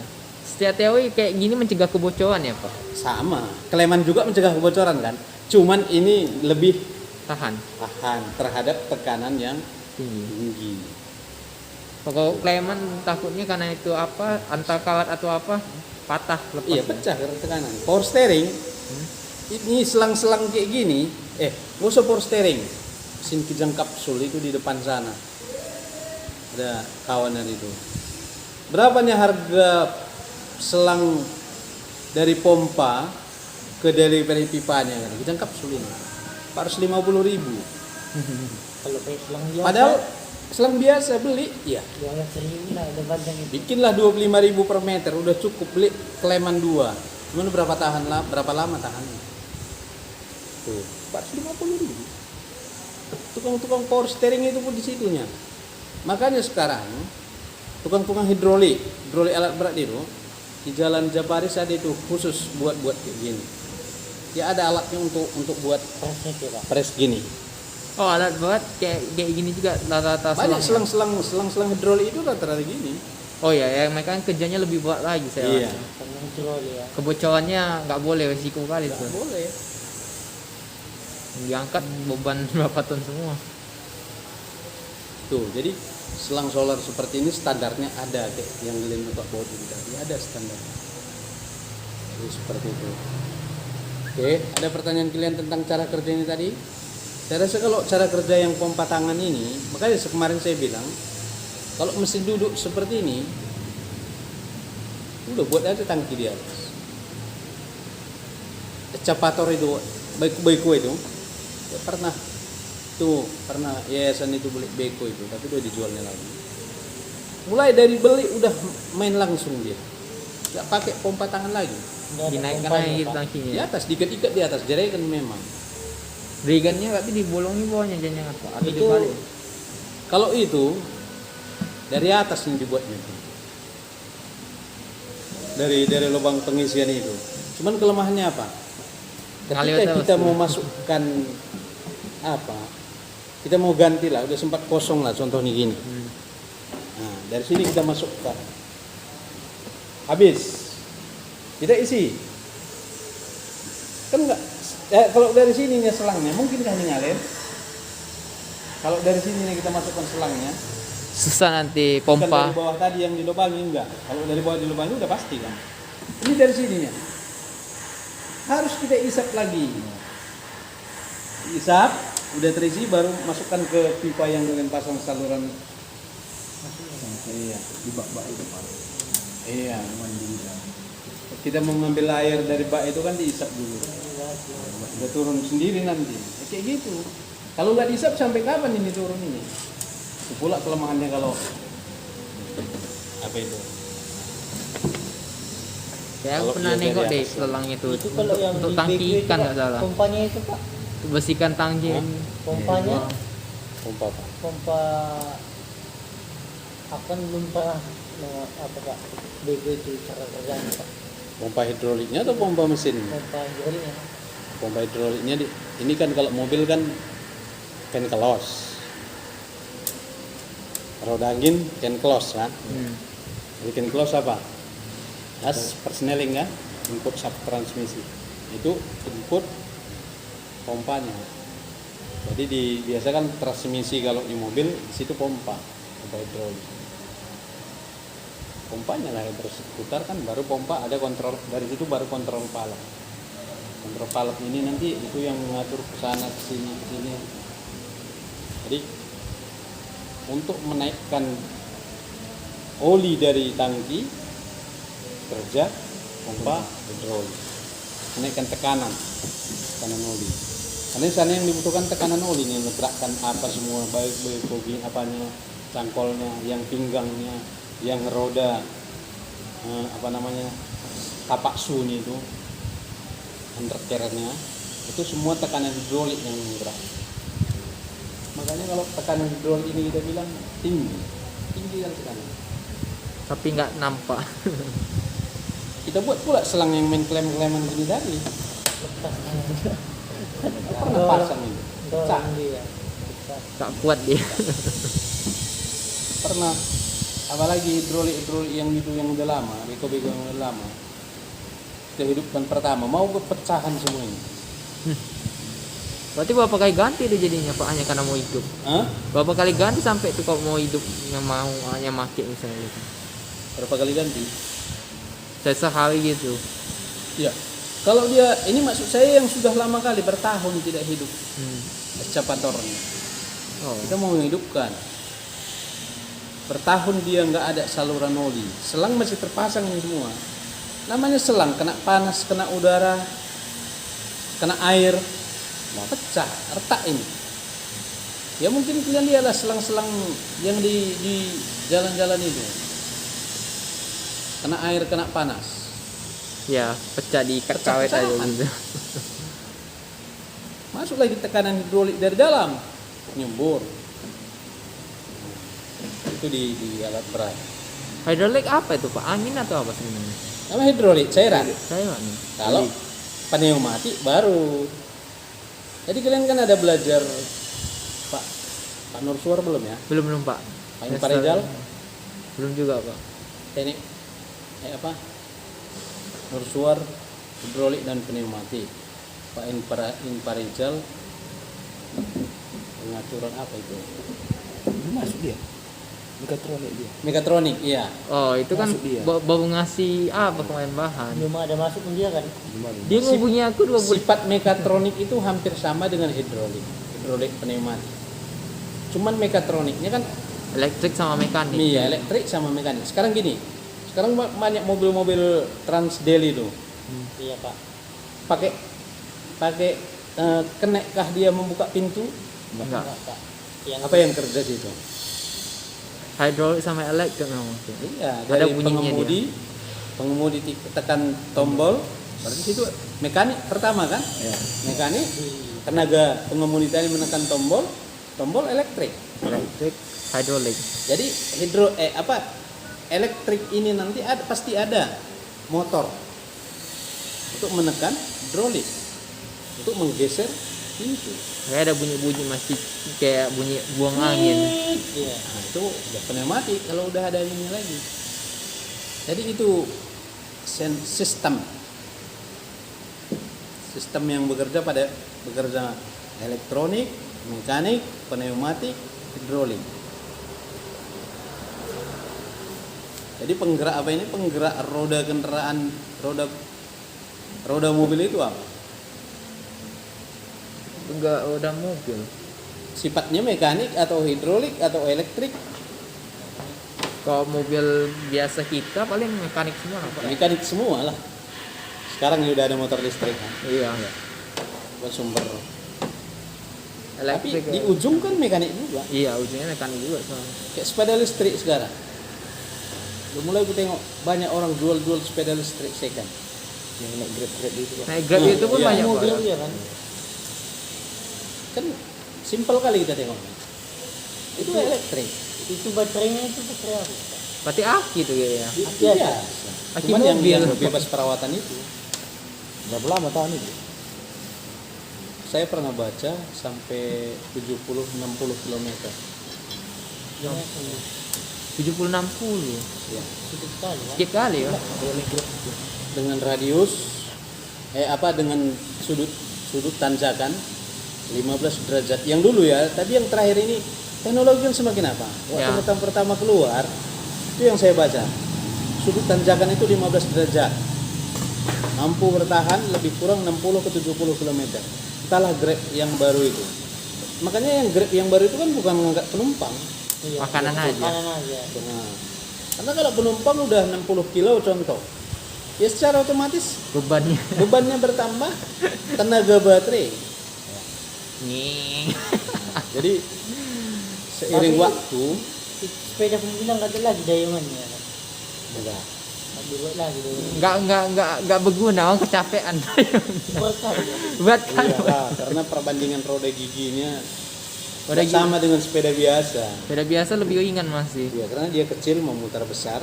Setiap teori kayak gini mencegah kebocoran ya Pak. Sama. Kleman juga mencegah kebocoran kan. Cuman ini lebih Tahan. tahan terhadap tekanan yang Tinggi. tinggi. Kalau Kleman takutnya karena itu apa? Antar kalat atau apa? Patah lepas. Iya pecah karena tekanan. Power steering ini selang-selang kayak gini. Nggak usah power steering. Mesin kijang kapsul itu di depan sana. Ada kawanan itu. Berapanya harga selang dari pompa ke delivery pipanya kan? Kijang kapsul ini 450.000. Kalau pakai selang biasa. Padahal selang biasa beli, ya yang serius lah udah panjang itu. bikinlah 25.000 per meter, udah cukup beli kleman 2. Cuman berapa lama tahannya? Tuh, 450.000. Tukang-tukang power steering itu pun di situnya. Makanya sekarang tukang-tukang hidrolik alat berat itu di Jalan Japaris ada itu khusus buat kayak gini. Ya ada alatnya untuk buat Presnya kira. press gini. Oh, alat buat kayak gini juga rata-rata Banyak selangnya. selang hidrolik itu rata-rata gini. Oh ya, yang mereka kan kerjanya lebih berat lagi saya Iya. rasa. Karena hidrol ya. Kebocorannya nggak boleh, resiko kali Nggak tuh. boleh. Diangkat beban berapa ton semua. Tuh, jadi selang solar seperti ini standarnya ada kayak yang kalian buka baut itu tadi, ada standarnya. Jadi seperti itu. Oke, ada pertanyaan kalian tentang cara kerja ini tadi? Saya rasa kalau cara kerja yang pompa tangan ini, makanya kemarin saya bilang, kalau mesin duduk seperti ini, udah buat aja tangki di atas. Ecapator itu, beko itu, ya pernah yayasan itu beli beko itu, tapi udah dijualnya lagi. Mulai dari beli udah main langsung dia, nggak pakai pompa tangan lagi. Nggak ada Dinaikkan pompanya, aja gitu Pak. tangkinya. Di atas, diikat di atas, jerigen memang. Rigannya berarti dibolongi bawahnya jangan apa? Atau Itu dibalik? kalau itu dari atas yang dibuatnya itu. Dari lubang pengisian itu. Cuman kelemahannya apa? Ngalir Ketika terus kita tuh. mau masukkan apa? Kita mau ganti lah, udah sempat kosong lah contohnya gini. Nah, dari sini kita masukkan. Habis. Kita isi. Kan enggak kalau dari sininya selangnya mungkinkah ini ngalir? Kalau dari sini kita masukkan selangnya, Susah nanti bukan pompa. dari bawah tadi yang dilubangi enggak. Kalau dari bawah dilubangi udah pasti kan. Ini dari sininya. Harus kita isap lagi. Isap, udah terisi baru masukkan ke pipa yang dengan pasang saluran. Iya, di bak-bak itu Pak. Iya, mandi. Kita mau ngambil air dari bak itu kan diisap dulu. Udah turun sendiri nanti. Ya, kayak gitu. Kalau nggak diisap sampai kapan ini turun ini? Itu pula kelemahannya kalau apa itu? Kayak aku Kalau pernah dia nengok dari deh atas. selang itu. Itu kalau yang Untuk di tangki beko itu, ikan Pak, nggak salah. Pompanya itu Pak, Untuk bersihkan tangki. Hah? pompanya, Pompa apa? pompa aku kan belum pernah apa Pak, bego itu cara kerjanya Pak, Pompa hidroliknya atau pompa mesin? pompa hidroliknya. Pompa hidroliknya ini kan kalau mobil kan close. Roda angin close kan? Jadi close apa? Gas persneling kan? Input sub transmisi. Itu input pompanya. Jadi biasa kan transmisi kalau di mobil di situ pompa hidrolik. Pompanya lah yang terus putar kan baru pompa ada kontrol dari situ baru kontrol palet. Kontrol palet ini nanti itu yang mengatur ke sana ke sini. Jadi untuk menaikkan oli dari tangki kerja pompa hidrolik. Menaikkan tekanan oli. Karena di sana yang dibutuhkan tekanan oli nih, menggerakkan apa semua baik kogi apanya, cangkolnya, yang pinggangnya, yang roda tapak suni itu, undercarriage-nya itu semua tekanan hidrolik yang menggerak. Makanya kalau tekanan hidrolik ini kita bilang tinggi kan tekanan. Tapi nggak nampak. Kita buat pula selang yang main klem-kleman gini tadi. Pernah pasang itu. Pecah. Dorong dia, besar. Tak kuat dia. Pernah. Apalagi hidrolik yang itu yang udah lama, beko-beko yang udah lama. Kita hidupkan pertama, mau kepecahan semua ini. Berarti berapa kali ganti dia jadinya Pak hanya karena mau hidup? Hah? Berapa kali ganti sampai tuh kalau mau hidup yang mau hanya make misalnya gitu. Berapa kali ganti? Sehari gitu. Ya. Kalau dia, ini maksud saya yang sudah lama kali bertahun tidak hidup eskapatornya. Oh. Kita mau menghidupkan. Bertahun dia nggak ada saluran oli. Selang masih terpasang ini semua. Namanya selang, kena panas, kena udara, kena air, mau pecah, retak ini. Ya mungkin kalian lihatlah selang-selang yang di jalan-jalan itu. Kena air, kena panas. Ya, pecah di ikat kawet aja Pecah-pecahan. gitu. masuk lagi tekanan hidrolik dari dalam, nyembur. Itu di alat berat. Hidrolik apa itu Pak? Angin atau apa sebenarnya? Nama hidrolik cairan. Saya nih. Kalau pneumatik baru. Jadi kalian kan ada belajar Pak Nur Suar belum ya? Belum Pak. Pak Inparijal? Belum juga Pak. Teknik Nur Suar hidrolik dan pneumatik. Pak Inparijal pengaturan apa itu? Ini masuk dia. Mekatronik dia. Mekatronik, iya. Oh itu kan Masuk dia. baru ngasih apa kemarin bahan. Belum ada masuk pun dia kan. Dia ngubungi aku 2 bulan. Sifat mekatronik itu hampir sama dengan hidrolik pneumatik. Cuman mekatroniknya kan Elektrik sama mekanik. iya, elektrik sama mekanik. Sekarang gini, sekarang banyak mobil-mobil Trans Daily tuh. Iya Pak. Pakai kenekkah dia membuka pintu? Enggak. Pak. Yang Apa yang kerja situ? Hidrolik sama elektrik memang. Iya, Ada dari bunyinya pengemudi tekan tombol, berarti situ mekanik pertama kan? Ya. Mekanik, tenaga pengemudi tadi menekan tombol elektrik. Elektrik, hidrolik. Jadi elektrik ini nanti pasti ada motor untuk menekan hidrolik untuk menggeser pintu. Kayak ada bunyi-bunyi masih kayak bunyi buang angin. Iya. Nah, itu udah pneumatik kalau udah ada ini lagi. Jadi itu sistem yang bekerja elektronik, mekanik, pneumatik, hidrolik. Jadi penggerak roda kendaraan, roda mobil itu apa? Enggak udah mobil. Sifatnya mekanik atau hidrolik atau elektrik? Kalau mobil biasa kita paling mekanik semua Pak. Mekanik semua lah. Sekarang udah ada motor listrik kan? Iya. Buat sumber. Elektrik. Tapi di ujung kan mekanik juga. Iya, ujungnya mekanik juga soalnya. Kayak sepeda listrik sekarang. Udah mulai gue tengok banyak orang jual sepeda listrik second. Yang naik grab itu Pak. Naik Grab itu pun Iya. banyak mobil Pak. dia kan. Kan simpel kali kita tengok. Itu elektrik. Itu baterainya itu baterai apa? Pak? Berarti aki tuh kayaknya. Itu Biasa. biasa. Aki Cuman yang mobil. bebas perawatan itu. Berapa lama tahan itu? Saya pernah baca sampai 70-60 km. Yang 70-60. Ya. sedikit kali kan. Sedikit kali ya. Kalau naik grab itu. Dengan radius dengan sudut tanjakan 15 derajat. Yang dulu ya, tapi yang terakhir ini teknologi yang semakin apa? Waktu Ya. pertama keluar, itu yang saya baca. Sudut tanjakan itu 15 derajat. Mampu bertahan lebih kurang 60 ke 70 km. Entahlah Grab yang baru itu. Makanya yang Grab yang baru itu kan bukan mengangkat penumpang. Iya. Makanan aja. Makanan aja. Nah, karena kalau penumpang udah 60 kilo contoh, ya secara otomatis Bebannya. bebannya bertambah, tenaga baterai. Nih. Jadi seiring Tapi- waktu Sepeda pun bilang nggak ada lagi dayungannya kan. enggak. Nggak dibuat lagi dayungan. Enggak berguna, orang kecapean. Berkah ya. Buat kan. Iyalah, karena perbandingan roda giginya Roda nggak sama dengan sepeda biasa. Sepeda biasa lebih ringan masih. Ya, karena dia kecil memutar besar,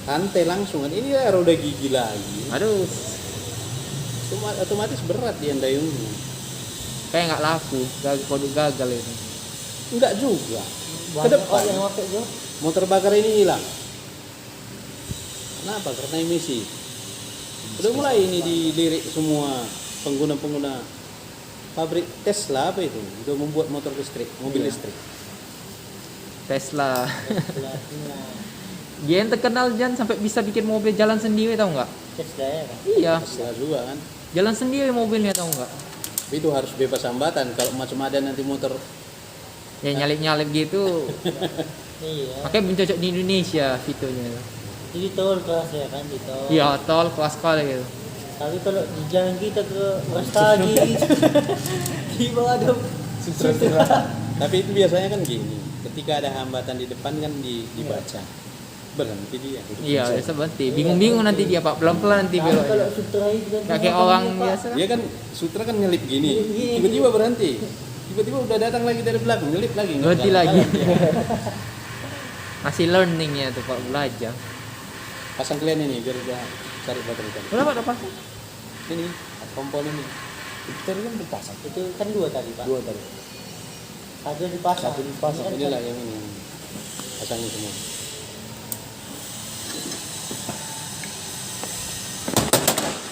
rantai langsung kan ini ya roda gigi lagi. Aduh, Otomatis berat dia dayungnya. kayak nggak laku, produk gagal itu. Enggak juga. Banyak depan. kok yang pakai Jo. Motor bakar ini hilang. Kenapa? Karena emisi. Udah mulai ini dilirik semua pengguna-pengguna pabrik Tesla apa itu untuk membuat motor listrik, mobil Iya. listrik. Tesla. Nah, Dia yang terkenal Jan sampai bisa bikin mobil jalan sendiri tahu nggak? Tesla ya kan. Iya, Tesla juga kan. jalan sendiri mobilnya tahu nggak? Tapi itu harus bebas hambatan. Kalau macam ada nanti motor Ya nyalip-nyalip gitu. Iya. Makanya belum cocok di Indonesia fiturnya. Jadi tol kelas ya kan di tol. Iya, tol kelas kali gitu. Tapi kalau di jalan kita ke Brastagi gitu. Di bawah ada Tapi itu biasanya kan gini. Ketika ada hambatan di depan kan dibaca. berhenti dia. Iya, udah berhenti. Bingung-bingung nanti dia Pak, pelan-pelan nanti Kalau beloknya. sutra itu kan Nggak kayak orang biasa. Dia kan sutra kan nyelip gini, Gini. tiba-tiba berhenti. Tiba-tiba udah datang lagi dari belakang, nyelip lagi. nggak Berhenti jalan. lagi. Masih learningnya tuh Pak, belajar. Pasang kalian ini biar dia cari baterai tadi. Berapa ada pasang? Ini kompon ini. Itu tadi kan dipasang. itu kan 2 tadi Pak. 2 tadi. Satu dipasang. Satu dipasang. Ini kan Inilah yang ini. Pasangin semua.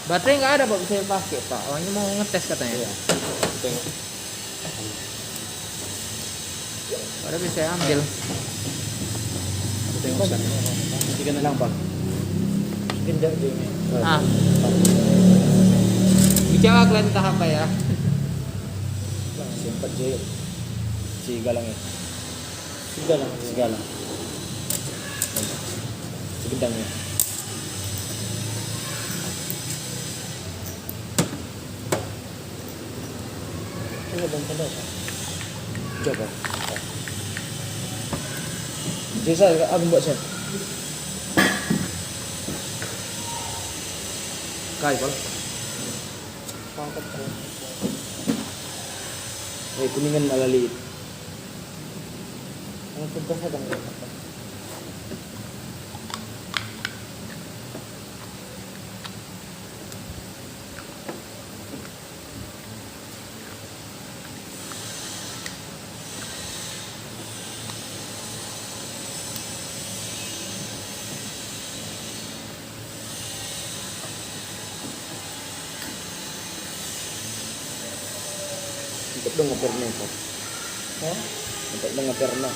Baterai nggak ada Pak, bisa dipakai Pak. Orangnya mau ngetes katanya. Iya. Tengok. Padahal bisa ambil. Tengok sana. Tiga Hilang, Pak. gendak dia ini. Ah. Bicara kalian tahap apa ya? Sempat je. Si galangnya. Segalang. Segalang. Segedangnya. Coba dong kendor. Coba. Jadi saya abang buat saya. Kai, Pak. Pangkat terus. Kuningan malalit. Ang tugas na dong. Untuk dong ngeperna itu. Hah? Untuk dong ngeperna.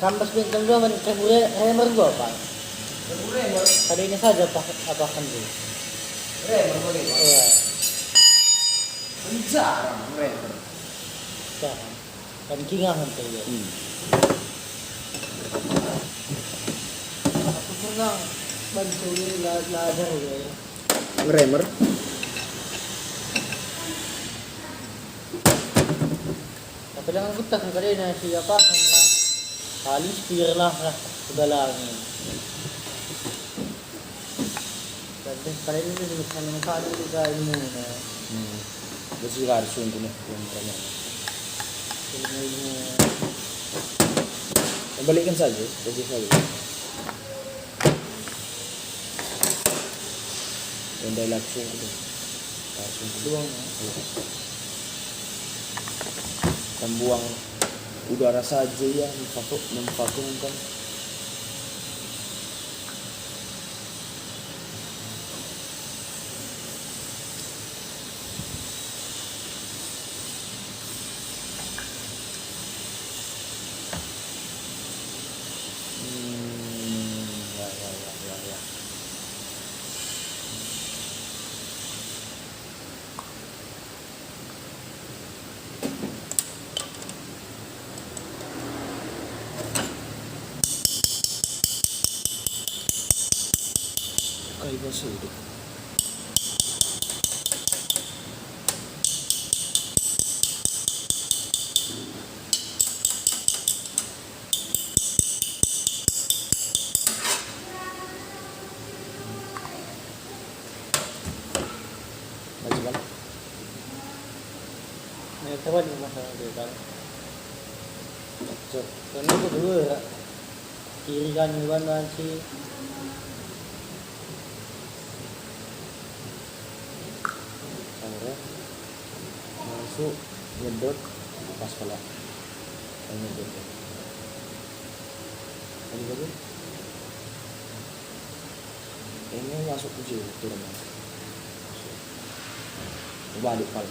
Kampas bintang 2 man kabure hammer gua Pak. Kali ini saja Pak apakan dia. Iya. Jarang, keren. Jangan. Kan kingahan tuh ya. Aku pernah bantu ini lajar ya. Ngeremer. Tapi jangan kutak kali na siapa na kali spear lah segalanya. Dan kali ini dulu kan kali juga ilmu na Bersih harus untuk nih, yang keren. ilmu. Kembalikan saja, bersih saja. Yang dah langsung itu, langsung Doang. dan buang udara saja ya, memvakumkan. Ya. Kayak bahasa itu. Lagi kan? Nah, coba di masalah dia kan. Cok. Karena aku dulu ya kiri kan ban si Akhirnya masuk nyedot pas pala. Nyedot. Ini bagus. Ini masuk tujuh turun. Balik pal.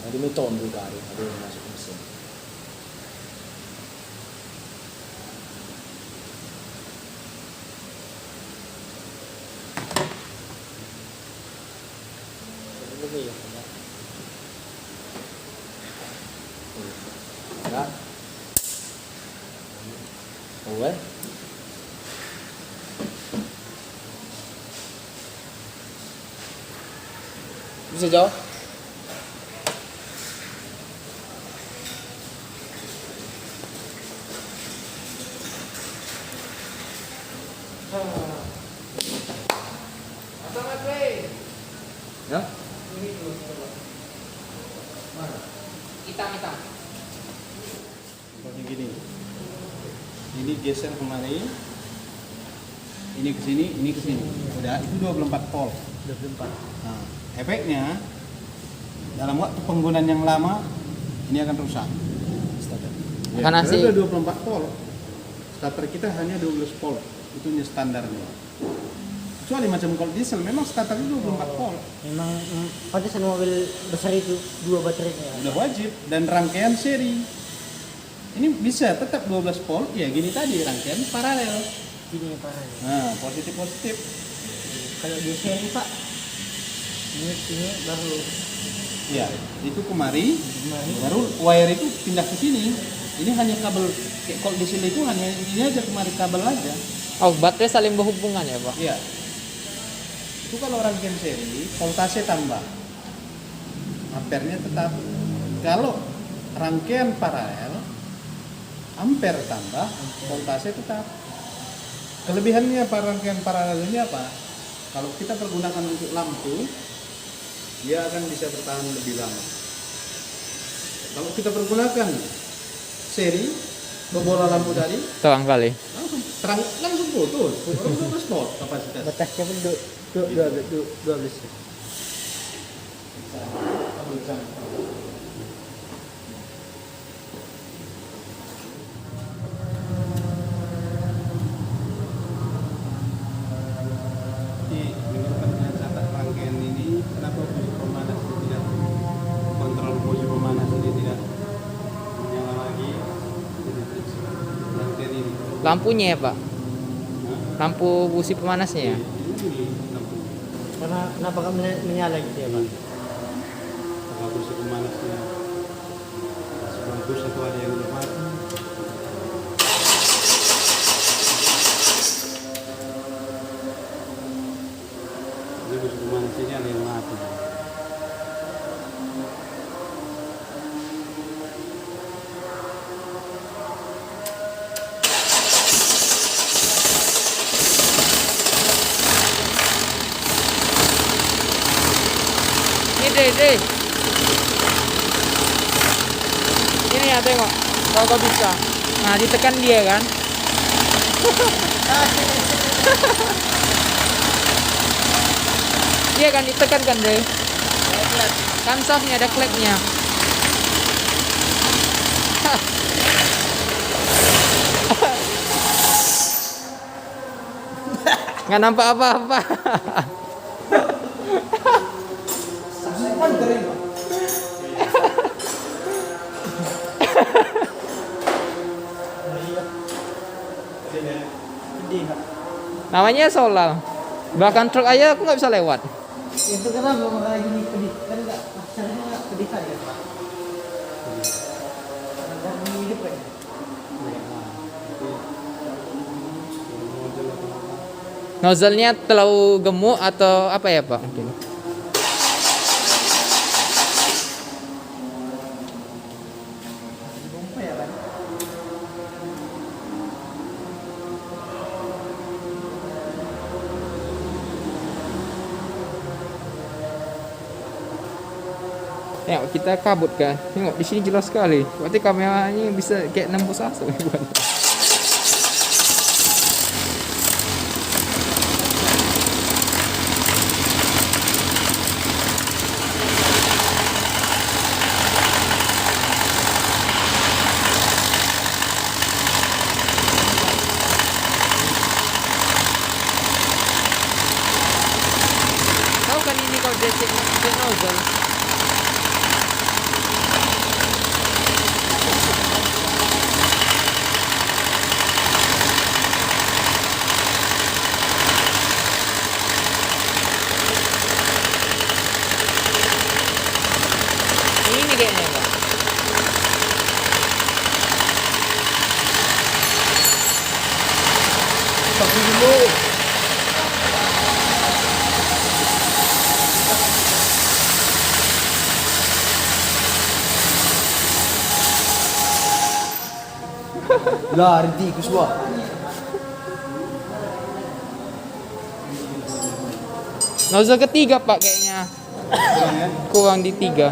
Ada meton juga ada yang masuk mesin. lebih ya. Enggak. Oh, Bisa jauh? Atau Mas Bey? Ya? Ini dulu coba. Mana? Hitam. Seperti gini. Ini geser kemari. Ini ke sini, ini ke sini. Udah, itu 24 volt. 24. Nah, efeknya dalam waktu penggunaan yang lama ini akan rusak. Starter. Karena Karena sih- udah 24 volt. Starter kita hanya 12 volt. Itu standarnya. Kecuali macam kalau diesel memang starter itu 24 volt. Memang pada sana mobil besar itu 2 baterainya. Udah wajib dan rangkaian seri. Ini bisa tetap 12 volt, ya gini tadi rangkaian paralel. Ini parah. Nah, positif. Kalau di seri Pak, ini baru Ya, itu kemari, kemarin. baru wire itu pindah ke sini. Ini hanya kabel, kayak kalau di sini itu hanya ini aja kemari kabel aja. Oh, baterai saling berhubungan ya, Pak? Iya. Itu kalau rangkaian seri, voltase tambah. Ampernya tetap. Kalau rangkaian paralel, ampere tambah, voltase tetap. Kelebihannya rangkaian paralel ini apa? Kalau kita pergunakan untuk lampu, dia akan bisa bertahan lebih lama. Kalau kita pergunakan seri, bola lampu tadi, Terang kali. langsung terang, langsung putus. Orang 12 volt kapasitas. Batasnya pun 12. Jadi menurut catat rangkaian ini, kenapa posisi pemanas ini tidak kontrol posisi pemanas ini tidak menyala lagi? Rangkaian ini. Lampunya ya, Pak? Hah? Lampu busi pemanasnya ya? Ini lampu. Kenapa kamu menyala gitu ya Pak? Kalau posisi pemanasnya masih bagus atau ada yang udah mati. Ini posisi pemanas ini ada yang mati. Ini deh. Ini ya tengok. Kalau kau bisa. Nah, ditekan dia kan. Dia kan ditekan kan deh. Kan softnya ada klepnya. Nggak nampak apa-apa. Gede Pak. Namanya solar. Bahkan truk aja aku nggak bisa lewat. Itu kenapa makanya gini pedih? Kan enggak, asalnya enggak pedih kan ya Pak? Karena ini hidup kan ya? Nozzle-nya terlalu gemuk atau apa ya, Pak? Mungkin. Pompa ya Pak? Tengok kita kabut kan. Tengok di sini jelas sekali. Berarti kameranya bisa kayak nembus asap. Tahu kan ini kalau dia cek nozzle. Ini kayaknya, Pak. Tapi dulu. Iya, Lah, reti ku semua. Nozzle ketiga Pak kayaknya. Kurang ya. Kurang di 3.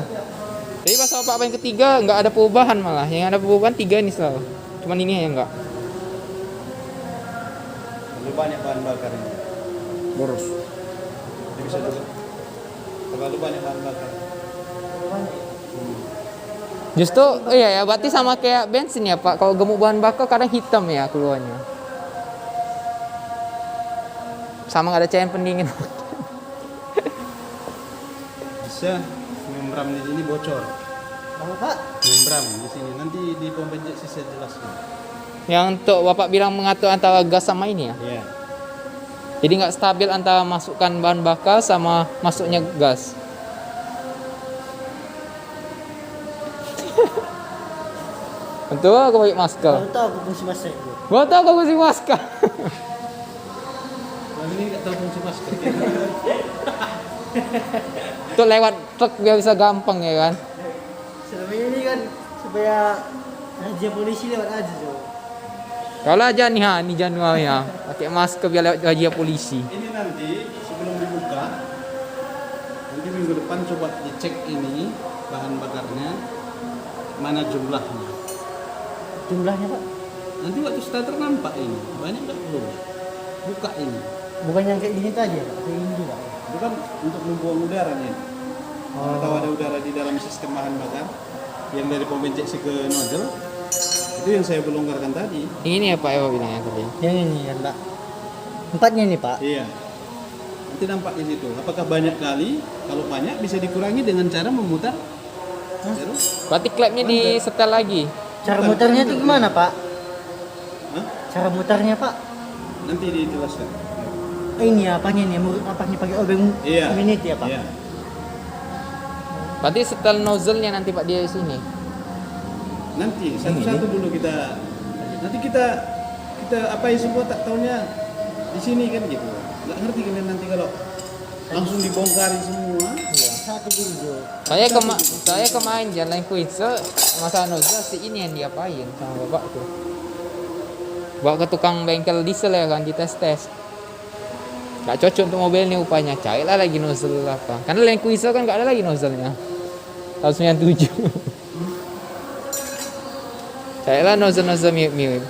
Tapi pas Bapak yang ketiga nggak ada perubahan malah. Yang ada perubahan 3 ini selalu. Cuman ini yang enggak. Terlalu banyak bahan bakar ini. Boros. Ini bisa juga. Terlalu banyak bahan bakar. Justru iya ya, berarti sama kayak bensin ya Pak. Kalau gemuk bahan bakar kadang hitam ya keluarnya. Sama nggak ada cairan pendingin. Bisa membran di sini bocor. Apa Pak? Membran di sini. Nanti di pom bensin saya jelaskan. Yang untuk Bapak bilang mengatur antara gas sama ini ya. Iya. Jadi nggak stabil antara masukkan bahan bakar sama masuknya gas. Betul aku pakai masker. Baru tahu aku fungsi masker itu. Betul aku pakai masker. Yang ini nggak tahu fungsi masker. Untuk lewat truk biar bisa gampang ya kan. Selama ini kan supaya razia polisi lewat aja tuh. Kalau aja nih ha, ini Januari ya. Pakai masker biar lewat razia polisi. Ini nanti sebelum dibuka, nanti minggu depan coba dicek ini bahan bakarnya mana jumlahnya. Jumlahnya Pak? Nanti waktu starter nampak ini banyak nggak perlu. Buka ini. Bukan yang kayak gini tadi ya Pak? Kayak gini juga. Itu kan untuk membuang udara nih. Atau ada udara di dalam sistem bahan bakar yang dari pom injeksi ke nozzle. Itu yang saya belonggarkan tadi. Ini ya Pak ya bilangnya tadi. Yang ini kan Pak? Empatnya nih Pak? Iya. Nanti nampak di situ. Apakah banyak kali? Kalau banyak bisa dikurangi dengan cara memutar. Terus? Berarti klepnya di setel lagi. Cara muternya itu gimana Pak? Hah? Cara muternya Pak? Nanti dijelaskan. Ini apanya nih? Apanya pakai obeng Iya. community ya Pak? Iya. Berarti setel nozzle-nya nanti Pak di sini. Nanti satu-satu dulu kita. Nanti kita apa ya semua tak tahunya di sini kan gitu. Nggak ngerti kalian nanti kalau langsung dibongkari semua. Satu dulu. Saya kemarin jalan kuis masalah nozzle si ini yang diapain sama bapak tuh. Bawa ke tukang bengkel diesel ya kan dites-tes. Gak cocok untuk mobil ini upahnya. Carilah lagi nozzle apa. Karena Land Cruiser kan gak ada lagi nozzle-nya. Tahun 97. Carilah nozzle-nozzle mirip-mirip.